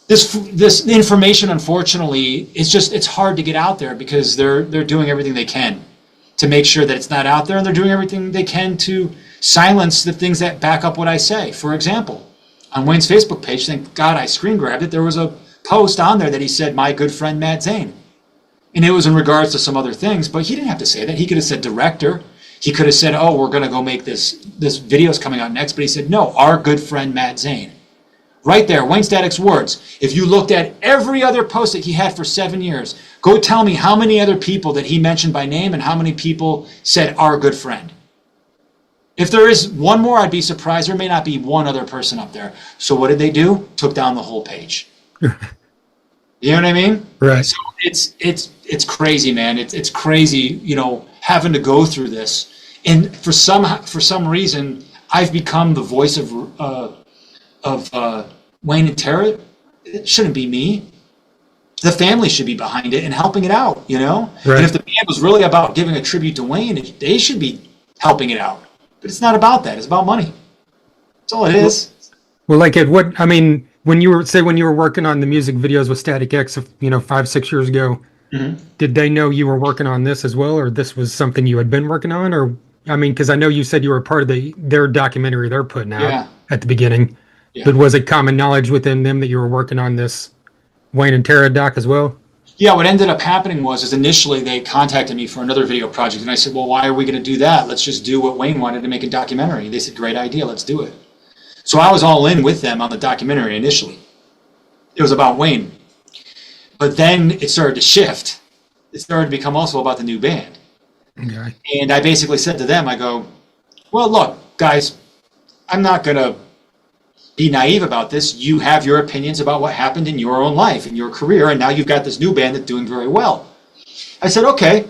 this information, unfortunately, it's hard to get out there because they're doing everything they can to make sure that it's not out there, and they're doing everything they can to silence the things that back up what I say. For example, on Wayne's Facebook page, thank God I screen grabbed it, there was a post on there that he said, "My good friend Matt Zane." And it was in regards to some other things, but he didn't have to say that. He could have said director. He could have said, "Oh, we're going to go make this video's coming out next." But he said, "No, our good friend Matt Zane." Right there, Wayne Static's words. If you looked at every other post that he had for 7 years, go tell me how many other people that he mentioned by name and how many people said our good friend. If there is one more, I'd be surprised. There may not be one other person up there. So what did they do? Took down the whole page. You know what I mean? Right. So it's crazy, man. It's crazy, you know, having to go through this. And for some reason, I've become the voice of Wayne and Tara. It shouldn't be me. The family should be behind it and helping it out, you know? Right. And if the band was really about giving a tribute to Wayne, they should be helping it out. But it's not about that. It's about money. That's all it is. Well, like when you were working on the music videos with Static X, 5-6 years ago, did they know you were working on this as well, or this was something you had been working on? Or, because I know you said you were part of their documentary they're putting out at the beginning. Yeah. But was it common knowledge within them that you were working on this Wayne and Tara doc as well? Yeah, what ended up happening was initially they contacted me for another video project, and I said, well, why are we going to do that? Let's just do what Wayne wanted to make a documentary. They said, great idea, let's do it. So I was all in with them on the documentary initially. It was about Wayne. But then it started to shift. It started to become also about the new band. Okay. And I basically said to them, I go, well, look, guys, I'm not going to be naive about this. You have your opinions about what happened in your own life, in your career, and now you've got this new band that's doing very well. I said, okay,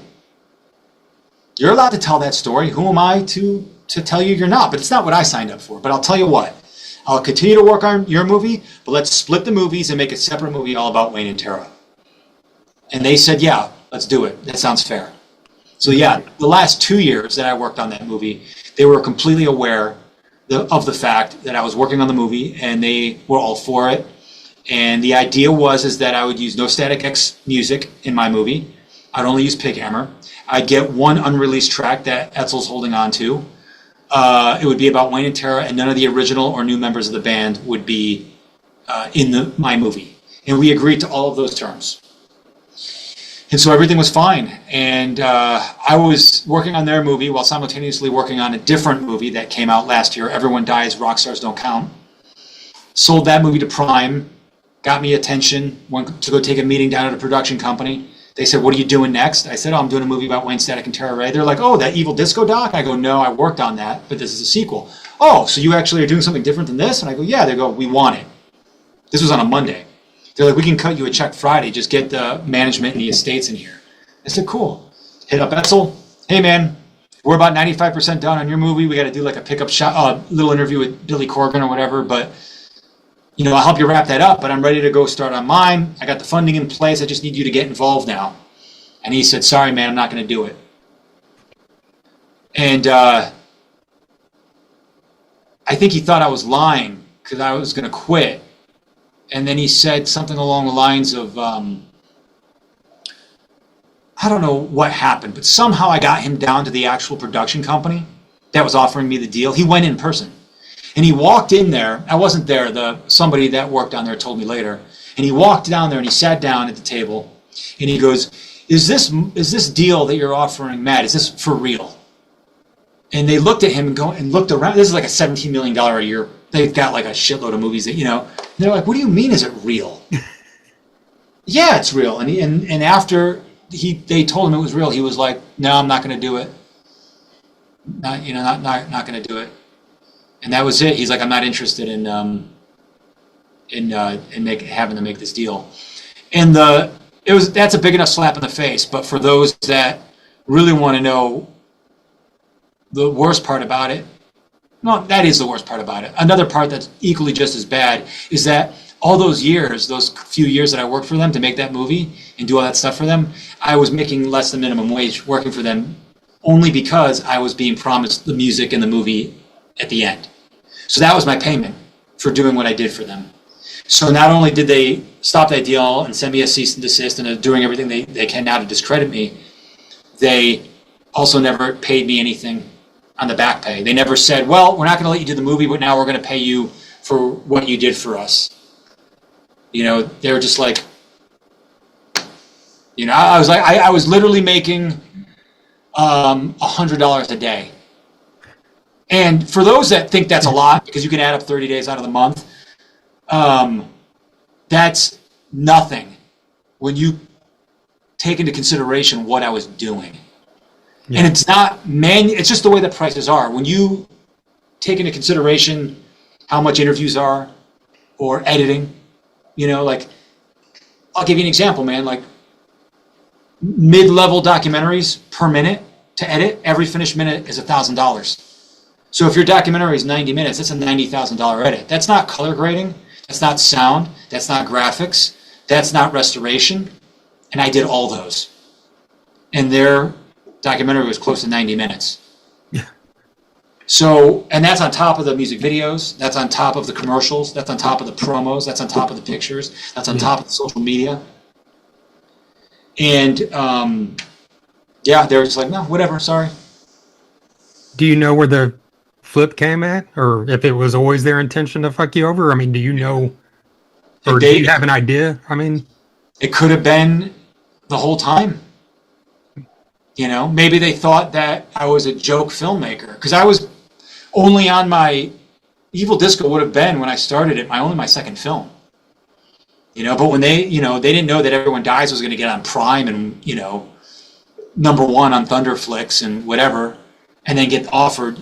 you're allowed to tell that story. Who am I to tell you you're not? But it's not what I signed up for. But I'll tell you what, I'll continue to work on your movie, but let's split the movies and make a separate movie all about Wayne and Tara. And they said, yeah, let's do it. That sounds fair. So yeah, the last 2 years that I worked on that movie, they were completely aware of the fact that I was working on the movie, and they were all for it. And the idea was that I would use no Static X music in my movie. I'd only use Pighammer. I'd get one unreleased track that Etzel's holding on to. It would be about Wayne and Tara, and none of the original or new members of the band would be in my movie. And we agreed to all of those terms. And so everything was fine. And I was working on their movie while simultaneously working on a different movie that came out last year, Everyone Dies, Rock Stars Don't Count. Sold that movie to Prime, got me attention, went to go take a meeting down at a production company. They said, what are you doing next? I said, oh, I'm doing a movie about Wayne Static and Tara Ray. They're like, oh, that Evil Disco doc? I go, no, I worked on that, but this is a sequel. Oh, so you actually are doing something different than this? And I go, yeah. They go, we want it. This was on a Monday. They're like, we can cut you a check Friday. Just get the management and the estates in here. I said, cool. Hit up Etzel. Hey, man, we're about 95% done on your movie. We got to do like a pickup shot, little interview with Billy Corgan or whatever. But, I'll help you wrap that up. But I'm ready to go start on mine. I got the funding in place. I just need you to get involved now. And he said, sorry, man, I'm not going to do it. And I think he thought I was lying because I was going to quit. And then he said something along the lines of, I don't know what happened, but somehow I got him down to the actual production company that was offering me the deal. He went in person. And he walked in there. I wasn't there. Somebody that worked down there told me later. And he walked down there and he sat down at the table. And he goes, is this deal that you're offering, Matt, is this for real? And they looked at him and looked around. This is like a $17 million a year. They've got like a shitload of movies that, and they're like, what do you mean, is it real? Yeah, it's real. And after they told him it was real, he was like, no, I'm not going to do it. Not going to do it. And that was it. He's like, I'm not interested in having to make this deal. And that's a big enough slap in the face. But for those that really want to know the worst part about it, no, that is the worst part about it. Another part that's equally just as bad is that all those few years that I worked for them to make that movie and do all that stuff for them, I was making less than minimum wage working for them only because I was being promised the music and the movie at the end. So that was my payment for doing what I did for them. So not only did they stop that deal and send me a cease and desist and are doing everything they can now to discredit me, they also never paid me anything on the back pay. They never said, well, we're not going to let you do the movie, but now we're going to pay you for what you did for us. They were just like, I was literally making $100 a day. And for those that think that's a lot, because you can add up 30 days out of the month, that's nothing when you take into consideration what I was doing. Yeah. And it's not it's just the way the prices are. When you take into consideration how much interviews are or editing, like, I'll give you an example, man, like mid-level documentaries per minute to edit, every finished minute is $1,000. So if your documentary is 90 minutes, that's a $90,000 edit. That's not color grading. That's not sound. That's not graphics. That's not restoration. And I did all those. And their documentary was close to 90 minutes. Yeah. So, and that's on top of the music videos. That's on top of the commercials. That's on top of the promos. That's on top of the pictures. That's on top of the social media. And, they're just like, no, whatever, sorry. Do you know where the flip came at? Or if it was always their intention to fuck you over? I mean, do you know, or do you have an idea? I mean, it could have been the whole time. Maybe they thought that I was a joke filmmaker, because I was only on my Evil Disco would have been, when I started it, only my second film. But when they didn't know that Everyone Dies was going to get on Prime and, number one on Thunderflix and whatever, and then get offered,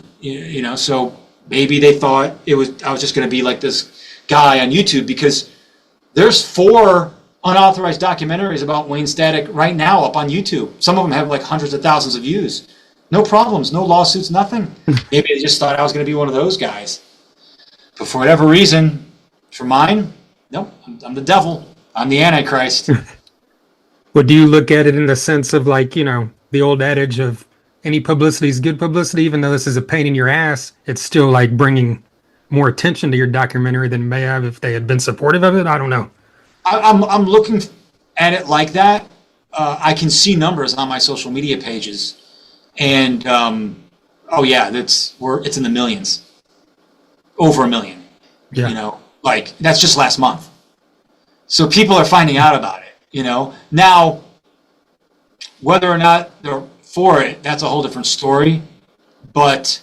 so maybe they thought I was just going to be like this guy on YouTube, because there's 4 unauthorized documentaries about Wayne Static right now up on YouTube. Some of them have like hundreds of thousands of views. No problems, no lawsuits, nothing. Maybe they just thought I was going to be one of those guys. But for whatever reason, for mine, nope, I'm the devil. I'm the Antichrist. Well, do you look at it in the sense of like, the old adage of any publicity is good publicity, even though this is a pain in your ass, it's still like bringing more attention to your documentary than it may have if they had been supportive of it? I don't know. I'm looking at it like that. I can see numbers on my social media pages, and it's in the millions, over 1 million. Yeah. Like that's just last month. So people are finding out about it. Now whether or not they're for it, that's a whole different story. But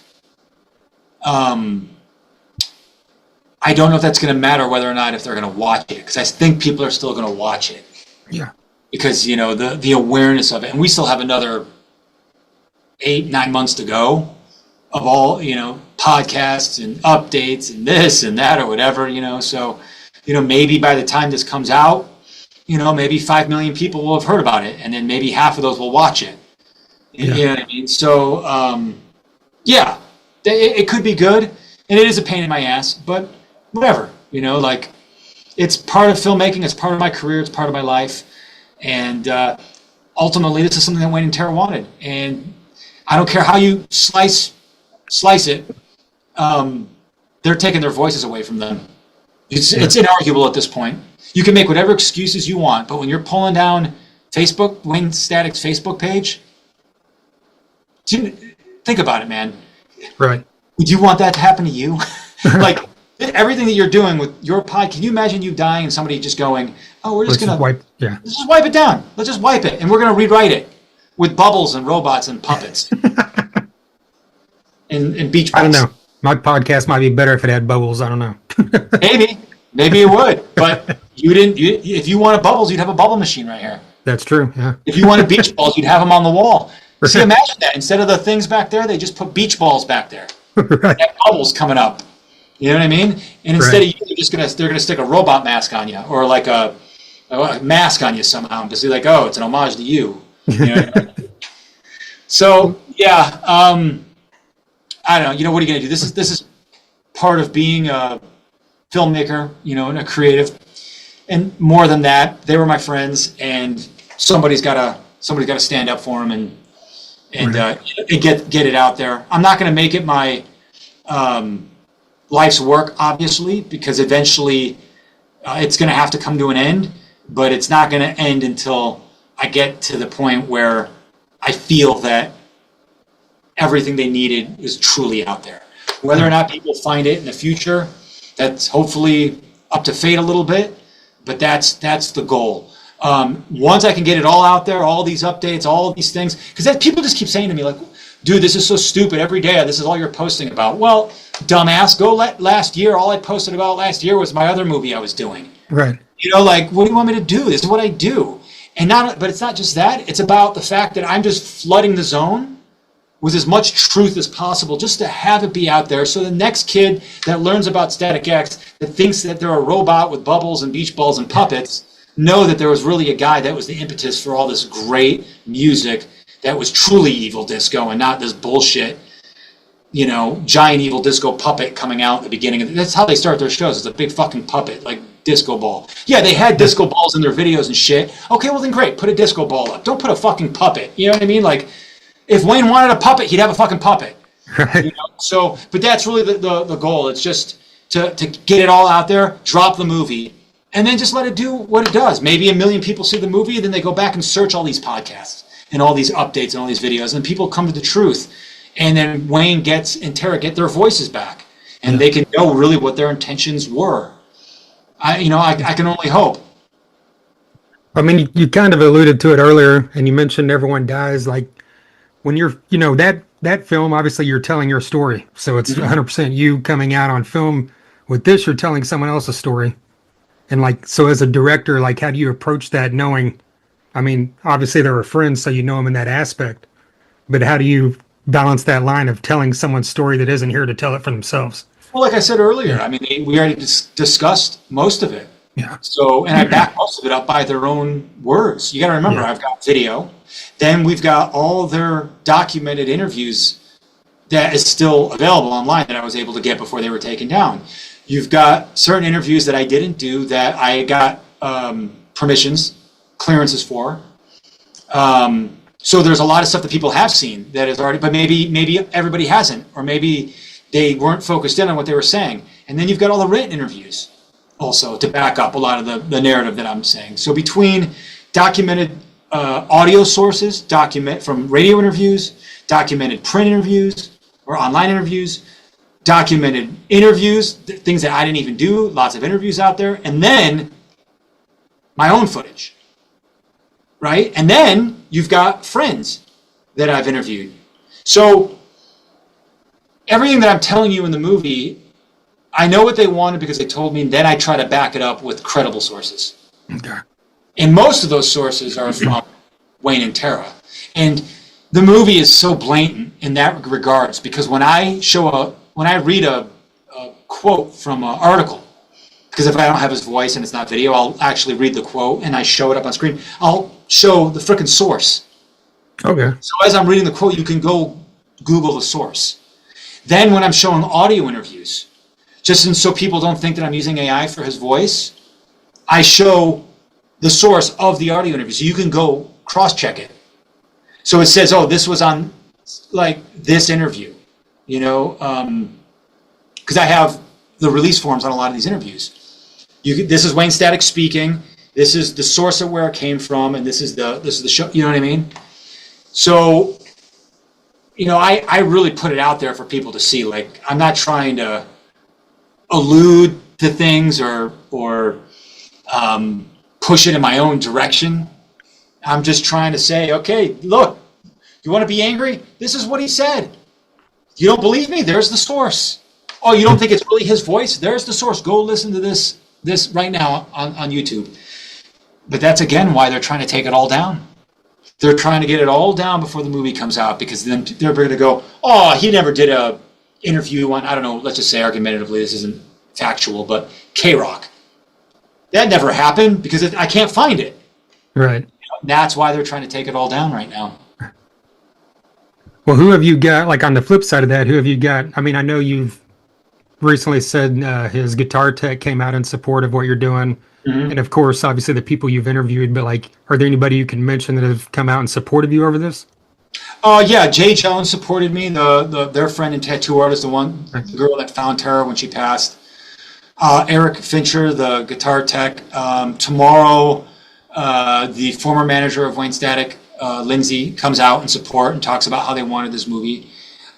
I don't know if that's going to matter whether or not if they're going to watch it, because I think people are still going to watch it. Yeah. Because, the awareness of it. And we still have another 8-9 months to go of all, podcasts and updates and this and that or whatever, So, maybe by the time this comes out, maybe 5 million people will have heard about it. And then maybe half of those will watch it. Yeah. You know what I mean? So, it could be good. And it is a pain in my ass, but whatever, like it's part of filmmaking. It's part of my career. It's part of my life. And ultimately, this is something that Wayne and Tara wanted. And I don't care how you slice it. They're taking their voices away from them. It's inarguable at this point. You can make whatever excuses you want, but when you're pulling down Facebook, Wayne Static's Facebook page, think about it, man. Right. Would you want that to happen to you? Like everything that you're doing with your pod, can you imagine you dying and somebody just going, "Oh, we're just Let's gonna let's just wipe it down. Let's just wipe it, and we're gonna rewrite it with bubbles and robots and puppets and beach balls." I don't know. My podcast might be better if it had bubbles. I don't know. Maybe it would, but you didn't. If you wanted bubbles, you'd have a bubble machine right here. That's true. Yeah. If you wanted beach balls, you'd have them on the wall. See, imagine that. Instead of the things back there, they just put beach balls back there. Right. That bubbles coming up. You know what I mean? And instead of you, they're gonna stick a robot mask on you, or like a mask on you somehow, because they're like, oh, it's an homage to you. You know what I mean? So yeah, I don't know. You know, what are you gonna do? This is part of being a filmmaker, you know, and a creative. And more than that, they were my friends, and somebody's got to stand up for them and get it out there. I'm not going to make it my life's work, obviously, because eventually it's going to have to come to an end. But it's not going to end until I get to the point where I feel that everything they needed is truly out there. Whether or not people find it in the future, that's hopefully up to fate a little bit. But that's the goal. Once I can get it all out there, all these updates, all these things, because people just keep saying to me, like, dude, this is so stupid every day. This is all you're posting about. Well, dumbass, last year, all I posted about last year was my other movie I was doing. Right. You know, like, what do you want me to do? This is what I do. But it's not just that. It's about the fact that I'm just flooding the zone with as much truth as possible, just to have it be out there, so the next kid that learns about Static X, that thinks that they're a robot with bubbles and beach balls and puppets, know that there was really a guy that was the impetus for all this great music that was truly evil disco and not this bullshit, you know, giant evil disco puppet coming out at the beginning. That's how they start their shows. It's a big fucking puppet, like disco ball. Yeah, they had disco balls in their videos and shit. Okay, well then great, put a disco ball up. Don't put a fucking puppet. You know what I mean? Like, if Wayne wanted a puppet, he'd have a fucking puppet. Right. You know? So, but that's really the goal. It's just to get it all out there, drop the movie, and then just let it do what it does. Maybe 1 million people see the movie, then they go back and search all these podcasts and all these updates and all these videos, and people come to the truth. And then Wayne and Tara get their voices back, and they can know really what their intentions were. I can only hope. I mean, you kind of alluded to it earlier, and you mentioned everyone dies. Like, when you're, you know, that film, obviously you're telling your story. So it's 100% you coming out on film. With this, you're telling someone else's story. And like, so as a director, like, how do you approach that, knowing, I mean, obviously they were friends, so you know them in that aspect. But how do you balance that line of telling someone's story that isn't here to tell it for themselves? Well, like I said earlier, I mean, we already discussed most of it. Yeah. So, and I back most of it up by their own words. You got to remember, I've got video. Then we've got all their documented interviews that is still available online that I was able to get before they were taken down. You've got certain interviews that I didn't do that I got clearances for. So there's a lot of stuff that people have seen that is already, but maybe everybody hasn't, or maybe they weren't focused in on what they were saying. And then you've got all the written interviews also to back up a lot of the narrative that I'm saying. So between documented audio sources, from radio interviews, documented print interviews or online interviews, documented interviews, things that I didn't even do, lots of interviews out there, and then my own footage, right? And then you've got friends that I've interviewed. So everything that I'm telling you in the movie, I know what they wanted because they told me, and then I try to back it up with credible sources. Okay. And most of those sources are from Wayne and Tara. And the movie is so blatant in that regards, because when I read a quote from an article, because if I don't have his voice and it's not video, I'll actually read the quote and I show it up on screen. I'll show the frickin' source. Okay. So as I'm reading the quote, you can go Google the source. Then when I'm showing audio interviews, so people don't think that I'm using AI for his voice, I show the source of the audio interview. So you can go cross-check it. So it says, oh, this was on like this interview, you know, because I have the release forms on a lot of these interviews. This is Wayne Static speaking. This is the source of where it came from, and this is the show. You know what I mean? So, you know, I really put it out there for people to see. Like, I'm not trying to allude to things or push it in my own direction. I'm just trying to say, okay, look, you want to be angry? This is what he said. You don't believe me? There's the source. Oh, you don't think it's really his voice? There's the source. Go listen to this right now on YouTube. But that's, again, why they're trying to take it all down. They're trying to get it all down before the movie comes out, because then they're going to go, oh, he never did a interview on, I don't know, let's just say argumentatively, this isn't factual, but K-Rock. That never happened because I can't find it. Right. That's why they're trying to take it all down right now. Well, who have you got, like on the flip side of that, who have you got? I mean, I know you've recently said his guitar tech came out in support of what you're doing. Mm-hmm. And of course, obviously the people you've interviewed, but like, are there anybody you can mention that have come out and supported you over this? Yeah, Jay Jones supported me, their friend and tattoo artist, the girl that found Tara when she passed. Eric Fincher, the guitar tech. Tomorrow, the former manager of Wayne Static, Lindsay, comes out in support and talks about how they wanted this movie.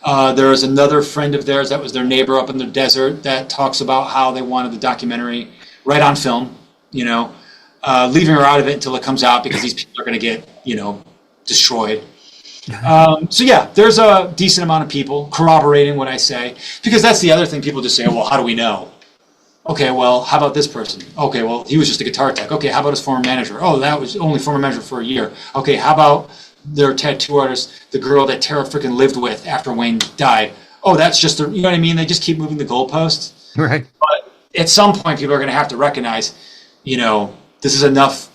There is another friend of theirs that was their neighbor up in the desert that talks about how they wanted the documentary right on film, leaving her out of it until it comes out because these people are going to get, destroyed. So yeah, there's a decent amount of people corroborating what I say, because that's the other thing. People just say, well, how do we know? Okay, well, how about this person? Okay, well, he was just a guitar tech. Okay, how about his former manager? Oh, that was only former manager for a year. Okay, how about their tattoo artist, the girl that Tara freaking lived with after Wayne died? Oh, that's just you know what I mean? They just keep moving the goalposts. Right. But at some point, people are going to have to recognize, this is enough,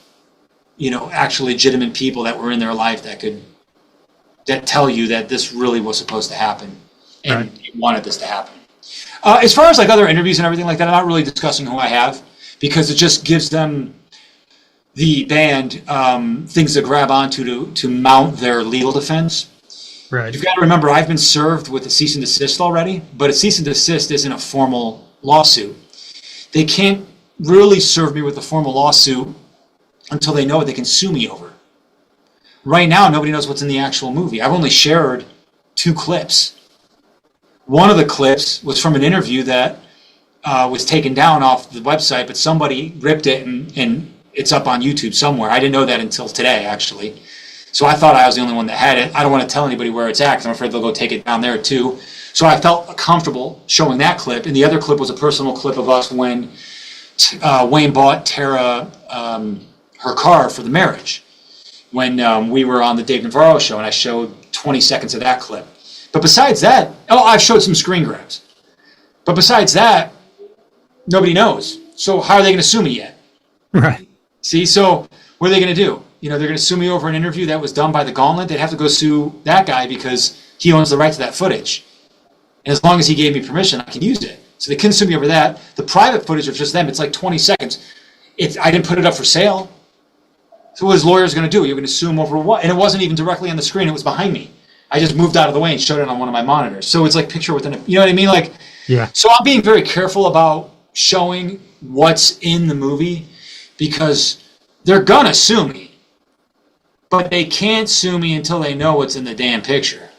actually legitimate people that were in their life that tell you that this really was supposed to happen and you wanted this to happen. As far as like other interviews and everything like that, I'm not really discussing who I have, because it just gives them, the band, things to grab onto to mount their legal defense. Right. You've got to remember, I've been served with a cease and desist already, but a cease and desist isn't a formal lawsuit. They can't really serve me with a formal lawsuit until they know what they can sue me over. Right now, nobody knows what's in the actual movie. I've only shared 2 clips. One of the clips was from an interview that was taken down off the website, but somebody ripped it and it's up on YouTube somewhere. I didn't know that until today, actually. So I thought I was the only one that had it. I don't want to tell anybody where it's at because I'm afraid they'll go take it down there too. So I felt comfortable showing that clip. And the other clip was a personal clip of us when Wayne bought Tara her car for the marriage. When we were on the Dave Navarro show, and I showed 20 seconds of that clip. But besides that, I've showed some screen grabs. But besides that, nobody knows. So how are they going to sue me yet? Right. See, so what are they going to do? They're going to sue me over an interview that was done by the Gauntlet. They'd have to go sue that guy because he owns the right to that footage. And as long as he gave me permission, I can use it. So they couldn't sue me over that. The private footage of just them, it's like 20 seconds. I didn't put it up for sale. So what his lawyer's going to do? You're going to sue him over what? And it wasn't even directly on the screen. It was behind me. I just moved out of the way and showed it on one of my monitors. So it's like picture within you know what I mean? Like, yeah. So I'm being very careful about showing what's in the movie because they're going to sue me. But they can't sue me until they know what's in the damn picture.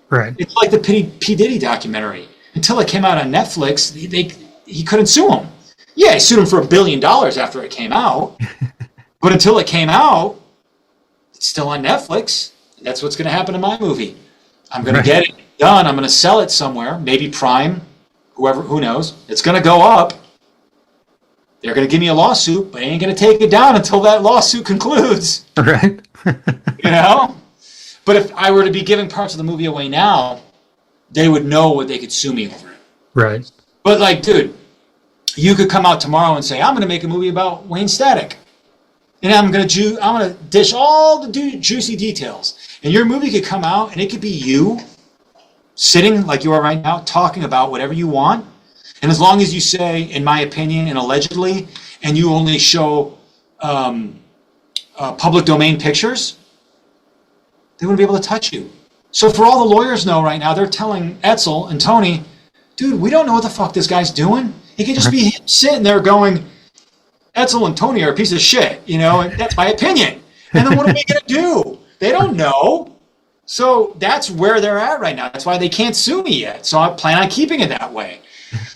Right. It's like the P. Diddy documentary. Until it came out on Netflix, he couldn't sue him. Yeah, he sued him for $1 billion after it came out. But until it came out, it's still on Netflix. That's what's going to happen to my movie. I'm going to get it done. I'm going to sell it somewhere, maybe Prime, who knows. It's going to go up. They're going to give me a lawsuit, but they ain't going to take it down until that lawsuit concludes. Right. But if I were to be giving parts of the movie away now, they would know what they could sue me over it. Right. But like, dude, you could come out tomorrow and say, I'm going to make a movie about Wayne Static. And I'm going to dish all the juicy details. And your movie could come out and it could be you sitting like you are right now, talking about whatever you want. And as long as you say, in my opinion, and allegedly, and you only show public domain pictures, they wouldn't be able to touch you. So for all the lawyers know right now, they're telling Etzel and Tony, dude, we don't know what the fuck this guy's doing. He could just be sitting there going, Etzel and Tony are a piece of shit, and that's my opinion. And then what are we going to do? They don't know. So that's where they're at right now. That's why they can't sue me yet. So I plan on keeping it that way.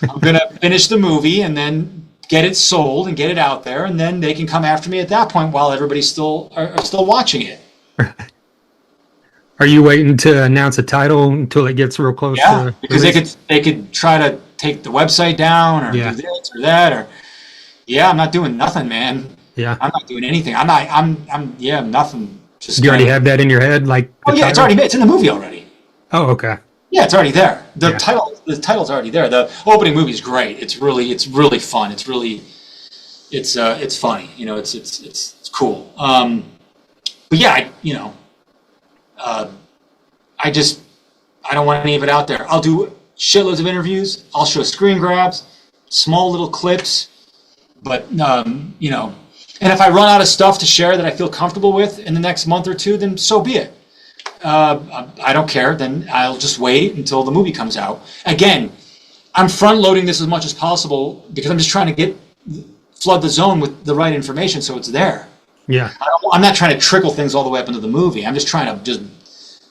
I'm going to finish the movie and then get it sold and get it out there, and then they can come after me at that point while everybody's still watching it. Are you waiting to announce a title until it gets real close? Yeah, because they could try to take the website down or do this or that or. Yeah, I'm not doing nothing, man. Yeah, I'm not doing anything. I'm nothing. Just you already have that in your head, like. Oh yeah, it's in the movie already. Oh, okay. Yeah, it's already there. The title's already there. The opening movie's great. It's really fun. It's funny. You know, it's cool. But yeah, I don't want any of it out there. I'll do shitloads of interviews. I'll show screen grabs, small little clips. But, and if I run out of stuff to share that I feel comfortable with in the next month or two, then so be it. I don't care. Then I'll just wait until the movie comes out. Again, I'm front-loading this as much as possible because I'm just trying to flood the zone with the right information so it's there. Yeah. I'm not trying to trickle things all the way up into the movie. I'm just trying to just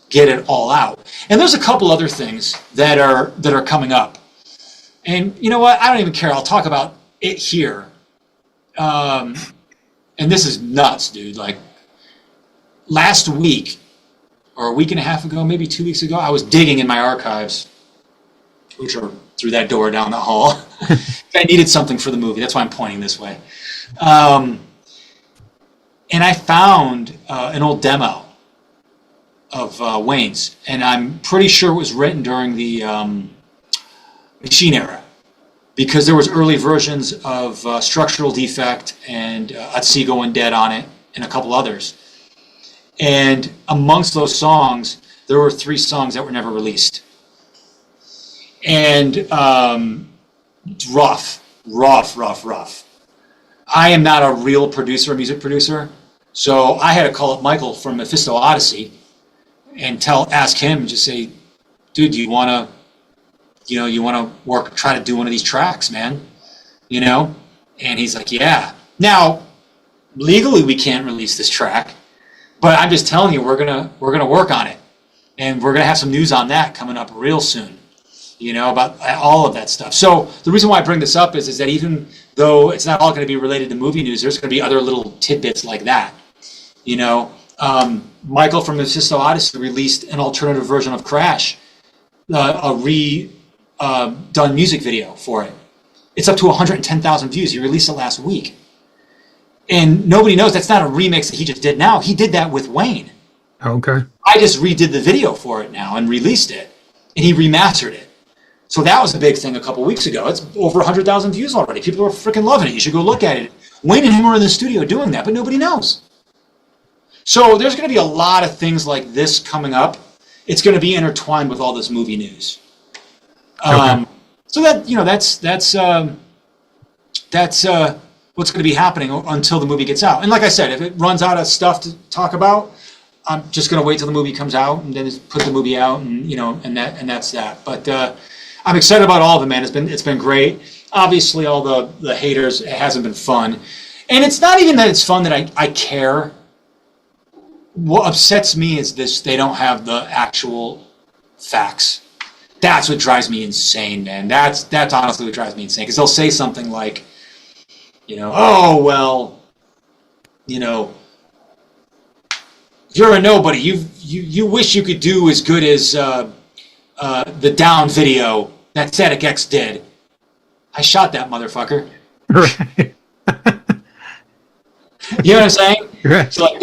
get it all out. And there's a couple other things that are coming up. And you know what? I don't even care. I'll talk about it here. And this is nuts, dude. Like last week or a week and a half ago, maybe 2 weeks ago, I was digging in my archives, which are through that door down the hall. I needed something for the movie. That's why I'm pointing this way. And I found an old demo of Wayne's, and I'm pretty sure it was written during the Machine era, because there was early versions of Structural Defect and At Sea Going Dead on it, and a couple others. And amongst those songs, there were 3 songs that were never released. And it's rough. I am not a real music producer, so I had to call up Michael from Mephisto Odyssey and ask him, just say, dude, do you want to try to do one of these tracks, man? And he's like, yeah. Now, legally we can't release this track, but I'm just telling you, we're gonna work on it, and we're gonna have some news on that coming up real soon. About all of that stuff. So the reason why I bring this up is that even though it's not all going to be related to movie news, there's going to be other little tidbits like that. Michael from Mephisto Odyssey released an alternative version of Crash, a done music video for it. It's up to 110,000 views. He released it last week. And nobody knows that's not a remix that he just did now. He did that with Wayne. Okay. I just redid the video for it now and released it. And he remastered it. So that was a big thing a couple weeks ago. It's over 100,000 views already. People are freaking loving it. You should go look at it. Wayne and him are in the studio doing that, but nobody knows. So there's going to be a lot of things like this coming up. It's going to be intertwined with all this movie news. Okay. So that's what's going to be happening until the movie gets out. And like I said, if it runs out of stuff to talk about, I'm just going to wait till the movie comes out and then just put the movie out, and that's that. But I'm excited about all of it, man. It's been great. Obviously, all the haters, it hasn't been fun. And it's not even that it's fun that I care. What upsets me is they don't have the actual facts. That's what drives me insane, man. That's honestly what drives me insane. Because they'll say something like, oh, well, you're a nobody. You wish you could do as good as the Down video that Static X did. I shot that motherfucker. Right. You know what I'm saying? Right. So like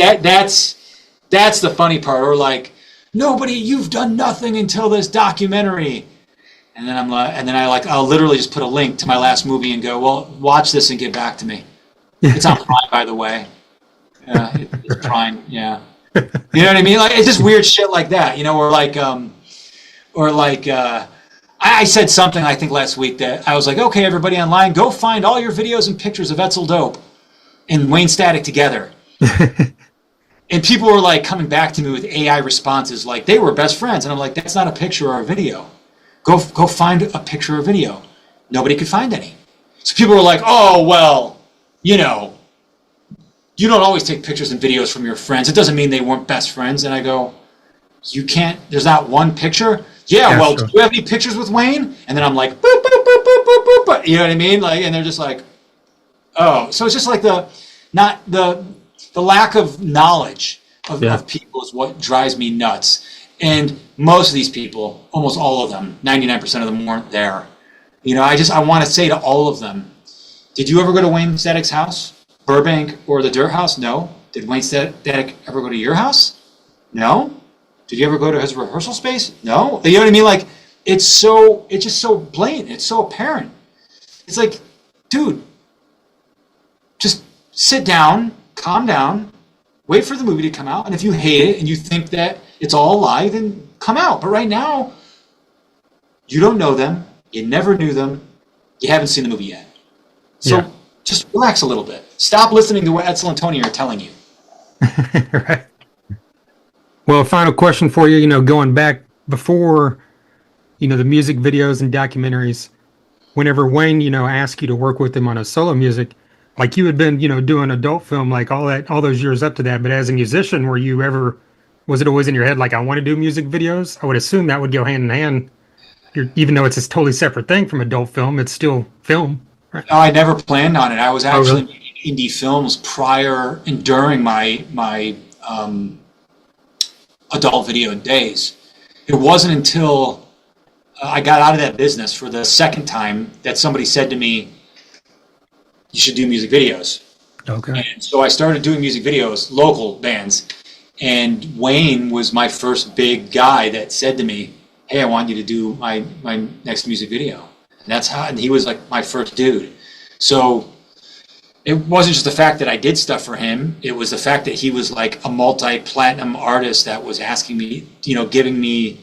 that's the funny part. Or like, nobody, you've done nothing until this documentary. And then I'll literally just put a link to my last movie and go, well, watch this and get back to me. It's on Prime, by the way. It's Prime, yeah. You know what I mean? Like, it's just weird shit like that, I said something, I think last week, that I was like, okay, everybody online, go find all your videos and pictures of Etzel Dope and Wayne Static together. And people were like coming back to me with AI responses like they were best friends. And I'm like, that's not a picture or a video. Go find a picture or video. Nobody could find any. So people were like, oh, well, you don't always take pictures and videos from your friends. It doesn't mean they weren't best friends. And I go, you can't, there's not one picture? Yeah, well, sure. Do you have any pictures with Wayne? And then I'm like, boop, boop, boop, boop, boop, boop, boop. You know what I mean? Like, and they're just like, oh. So it's just like the lack of knowledge of people is what drives me nuts. And most of these people, almost all of them, 99% of them weren't there. You know, I want to say to all of them, did you ever go to Wayne Static's house, Burbank, or the Dirt House? No. Did Wayne Static ever go to your house? No. Did you ever go to his rehearsal space? No. You know what I mean? Like, it's just so blatant. It's so apparent. It's like, dude, just sit down, calm down, wait for the movie to come out. And if you hate it and you think that it's all a lie, then come out. But right now, you don't know them. You never knew them. You haven't seen the movie yet. So just relax a little bit. Stop listening to what Edsel and Tony are telling you. Right. Well, final question for you, going back before, the music videos and documentaries, whenever Wayne, asked you to work with him on a solo music, like you had been, doing adult film, like all those years up to that. But as a musician, was it always in your head, like, I want to do music videos? I would assume that would go hand in hand. Even though it's a totally separate thing from adult film, it's still film. Right? No, I never planned on it. I was actually making indie films prior and during my adult video days. It wasn't until I got out of that business for the second time that somebody said to me, you should do music videos. Okay. And so I started doing music videos, local bands, and Wayne was my first big guy that said to me, hey, I want you to do my next music video. And he was like my first dude. So it wasn't just the fact that I did stuff for him. It was the fact that he was like a multi-platinum artist that was asking me, giving me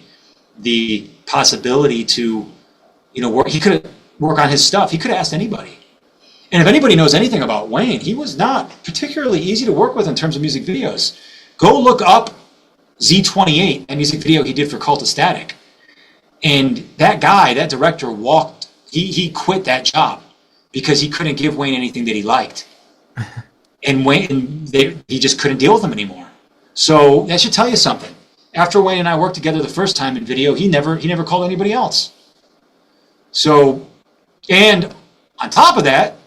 the possibility to, work. He could work on his stuff. He could have asked anybody. And if anybody knows anything about Wayne, he was not particularly easy to work with in terms of music videos. Go look up Z28, that music video he did for Cult of Static. And that guy, that director, he quit that job because he couldn't give Wayne anything that he liked. And he just couldn't deal with him anymore. So that should tell you something. After Wayne and I worked together the first time in video, he never called anybody else. So, and on top of that,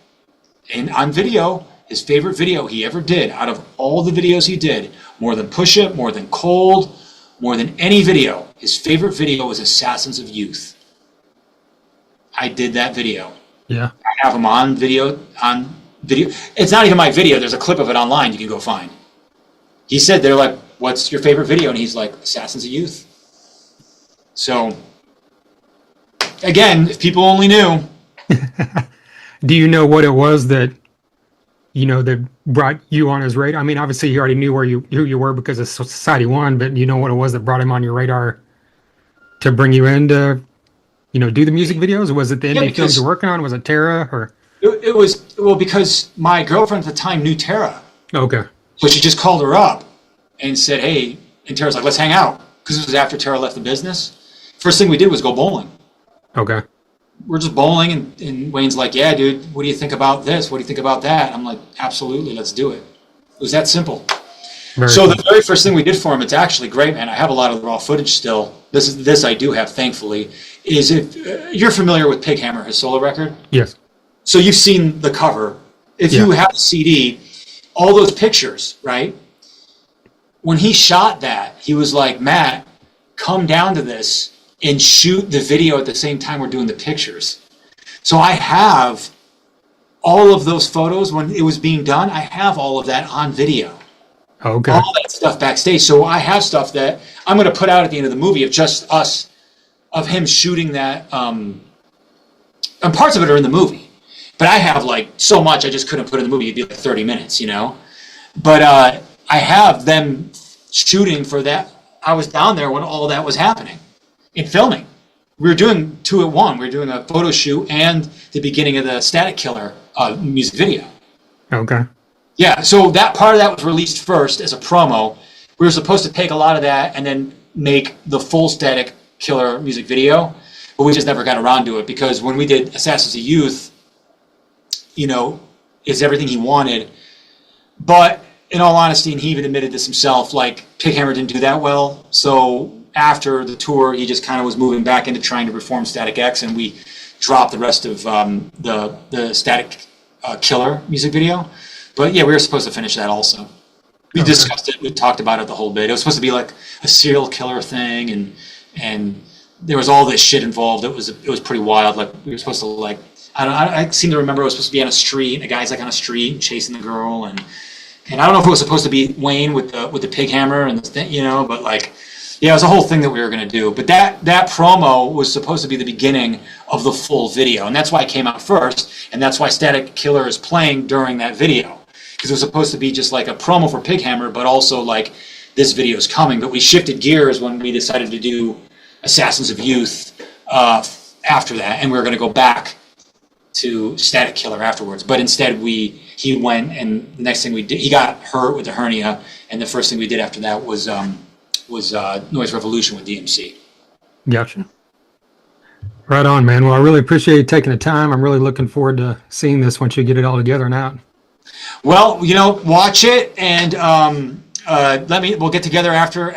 and on video, his favorite video he ever did, out of all the videos he did, more than Push It, more than Cold, more than any video, his favorite video was Assassins of Youth. I did that video. Yeah. I have him on video. It's not even my video. There's a clip of it online you can go find. He said, they're like, what's your favorite video? And he's like, Assassins of Youth. So, again, if people only knew. Do you know what it was that, that brought you on his radar? I mean, obviously you already knew who you were because of Society One, but you know what it was that brought him on your radar to bring you in to, do the music videos? Was it the indie films you're working on? Was it Tara or? It was, because my girlfriend at the time knew Tara. Okay. So she just called her up and said, hey, and Tara's like, let's hang out. Because it was after Tara left the business. First thing we did was go bowling. Okay. We're just bowling, and Wayne's like, yeah, dude, what do you think about this? What do you think about that? I'm like, absolutely, let's do it. It was that simple. So the very first thing we did for him, it's actually great, man. I have a lot of the raw footage still. This I do have, thankfully, is if you're familiar with Pig Hammer, his solo record? Yes. So you've seen the cover. If you have a CD, all those pictures, right? When he shot that, he was like, Matt, come down to this and shoot the video at the same time we're doing the pictures. So I have all of those photos when it was being done. I have all of that on video. Okay. All that stuff backstage. So I have stuff that I'm going to put out at the end of the movie of just us, of him shooting that. And parts of it are in the movie. But I have like so much I just couldn't put in the movie. It'd be like 30 minutes, But I have them shooting for that. I was down there when all that was happening. In filming. We were doing 2 at 1. We were doing a photo shoot and the beginning of the Static Killer music video. Okay. Yeah, so that part of that was released first as a promo. We were supposed to take a lot of that and then make the full Static Killer music video, but we just never got around to it because when we did Assassins of Youth, it's everything he wanted. But in all honesty, and he even admitted this himself, like Pig Hammer didn't do that well, so after the tour, he just kind of was moving back into trying to reform Static X, and we drop the rest of the Static Killer music video. But yeah, we were supposed to finish that also. We discussed it. We talked about it the whole bit. It was supposed to be like a serial killer thing, and there was all this shit involved. It was pretty wild. Like we were supposed to like I seem to remember it was supposed to be on a street. And a guy's like on a street and chasing the girl, and I don't know if it was supposed to be Wayne with the pig hammer and the thing, but like. Yeah, it was a whole thing that we were going to do. But that promo was supposed to be the beginning of the full video. And that's why it came out first. And that's why Static Killer is playing during that video. Because it was supposed to be just like a promo for Pig Hammer, but also like this video is coming. But we shifted gears when we decided to do Assassins of Youth after that. And we were going to go back to Static Killer afterwards. But instead he went, and the next thing we did, he got hurt with the hernia. And the first thing we did after that was Noise Revolution with DMC. Gotcha. Right on, man. Well, I really appreciate you taking the time. I'm really looking forward to seeing this once you get it all together and out. Well, watch it, and we'll get together after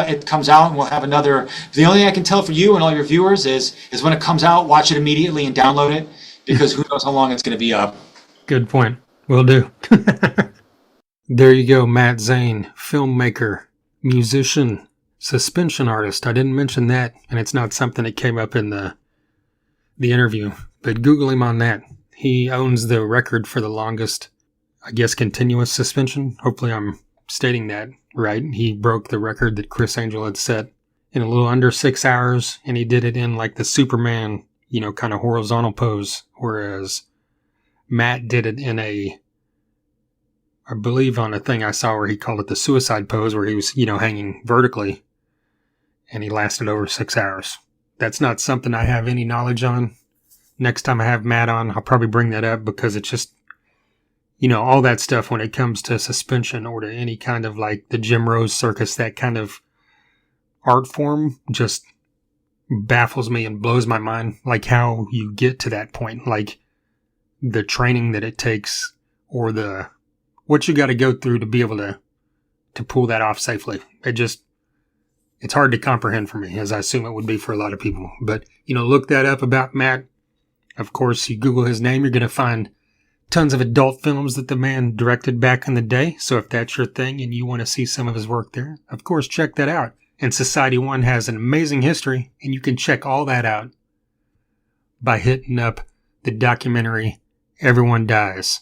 it comes out, and we'll have another. The only thing I can tell for you and all your viewers is when it comes out, watch it immediately and download it, because who knows how long it's going to be up. Good point. Will do. There you go, Matt Zane, filmmaker, musician, suspension artist. I didn't mention that, and it's not something that came up in the interview, but Google him on that. He owns the record for the longest, I guess, continuous suspension. Hopefully I'm stating that right. He broke the record that Chris Angel had set in a little under 6 hours, and he did it in like the Superman, kind of horizontal pose, whereas Matt did it in I believe on a thing I saw where he called it the suicide pose, where he was, hanging vertically, and he lasted over 6 hours. That's not something I have any knowledge on. Next time I have Matt on, I'll probably bring that up, because it's just, all that stuff when it comes to suspension or to any kind of like the Jim Rose circus, that kind of art form just baffles me and blows my mind. Like how you get to that point, like the training that it takes, or what you got to go through to be able to pull that off safely. It's hard to comprehend for me, as I assume it would be for a lot of people. But, look that up about Matt. Of course, you Google his name, you're going to find tons of adult films that the man directed back in the day. So if that's your thing and you want to see some of his work there, of course, check that out. And Society 1 has an amazing history, and you can check all that out by hitting up the documentary Everyone Dies.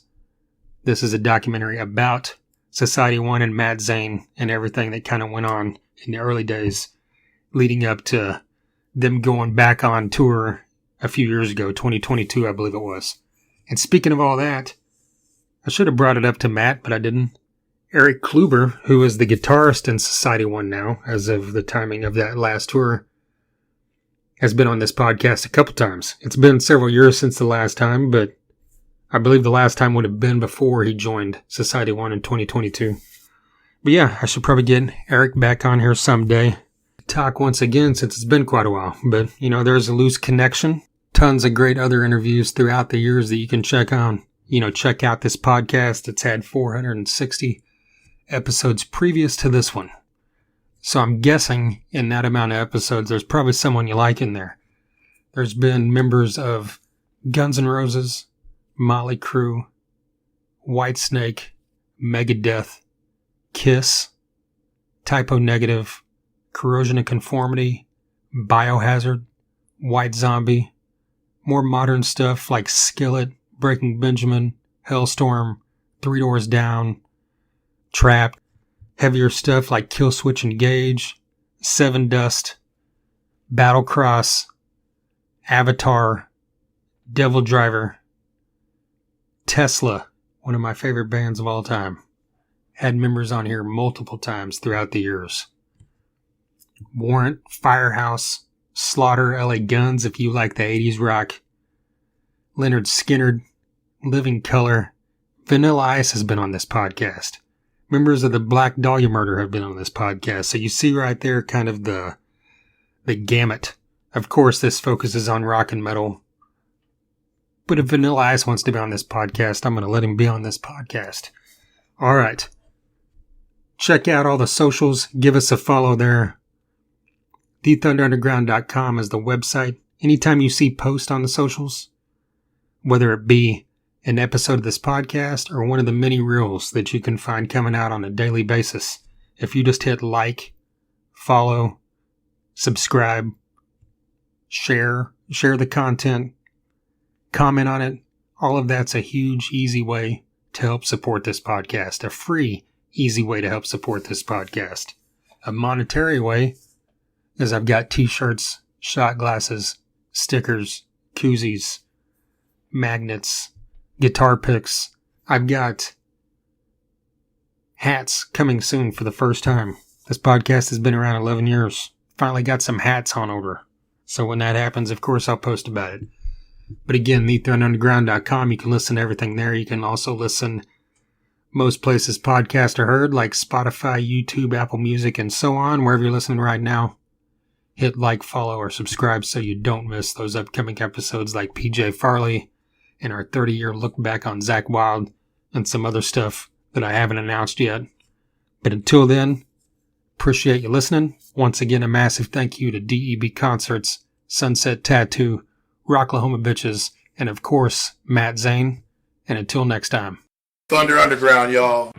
This is a documentary about Society 1 and Matt Zane and everything that kind of went on in the early days leading up to them going back on tour a few years ago, 2022, I believe it was. And speaking of all that, I should have brought it up to Matt, but I didn't. Eric Kluber, who is the guitarist in Society 1 now, as of the timing of that last tour, has been on this podcast a couple times. It's been several years since the last time, but I believe the last time would have been before he joined Society 1 in 2022. But yeah, I should probably get Eric back on here someday. Talk once again, since it's been quite a while. But, there's a loose connection. Tons of great other interviews throughout the years that you can check on. Check out this podcast. It's had 460 episodes previous to this one. So I'm guessing in that amount of episodes, there's probably someone you like in there. There's been members of Guns N' Roses, Motley Crue, Whitesnake, Megadeth, Kiss, Typo Negative, Corrosion and Conformity, Biohazard, White Zombie, more modern stuff like Skillet, Breaking Benjamin, Hellstorm, Three Doors Down, Trapped, heavier stuff like Killswitch Engage, Seven Dust, Battlecross, Avatar, Devil Driver, Tesla, one of my favorite bands of all time. Had members on here multiple times throughout the years. Warrant, Firehouse, Slaughter, LA Guns, if you like the 80s rock. Leonard Skinner, Living Color. Vanilla Ice has been on this podcast. Members of the Black Dahlia Murder have been on this podcast. So you see right there kind of the gamut. Of course, this focuses on rock and metal. But if Vanilla Ice wants to be on this podcast, I'm going to let him be on this podcast. All right. Check out all the socials. Give us a follow there. TheThunderUnderground.com is the website. anytime you see posts on the socials, whether it be an episode of this podcast or one of the many reels that you can find coming out on a daily basis, if you just hit like, follow, subscribe, share the content, comment on it, all of that's a huge, easy way to help support this podcast. A free, easy way to help support this podcast. A monetary way is I've got t-shirts, shot glasses, stickers, koozies, magnets, guitar picks. I've got hats coming soon for the first time. This podcast has been around 11 years. Finally got some hats on order. So when that happens, of course, I'll post about it. But again, thethunderunderground.com, you can listen to everything there. You can also listen most places podcasts are heard, like Spotify, YouTube, Apple Music, and so on. Wherever you're listening right now, hit like, follow, or subscribe so you don't miss those upcoming episodes like PJ Farley and our 30-year look back on Zach Wilde and some other stuff that I haven't announced yet. But until then, appreciate you listening. Once again, a massive thank you to DEB Concerts, Sunset Tattoo, Rocklahoma Bitches, and of course, Matt Zane. And until next time. Thunder Underground, y'all.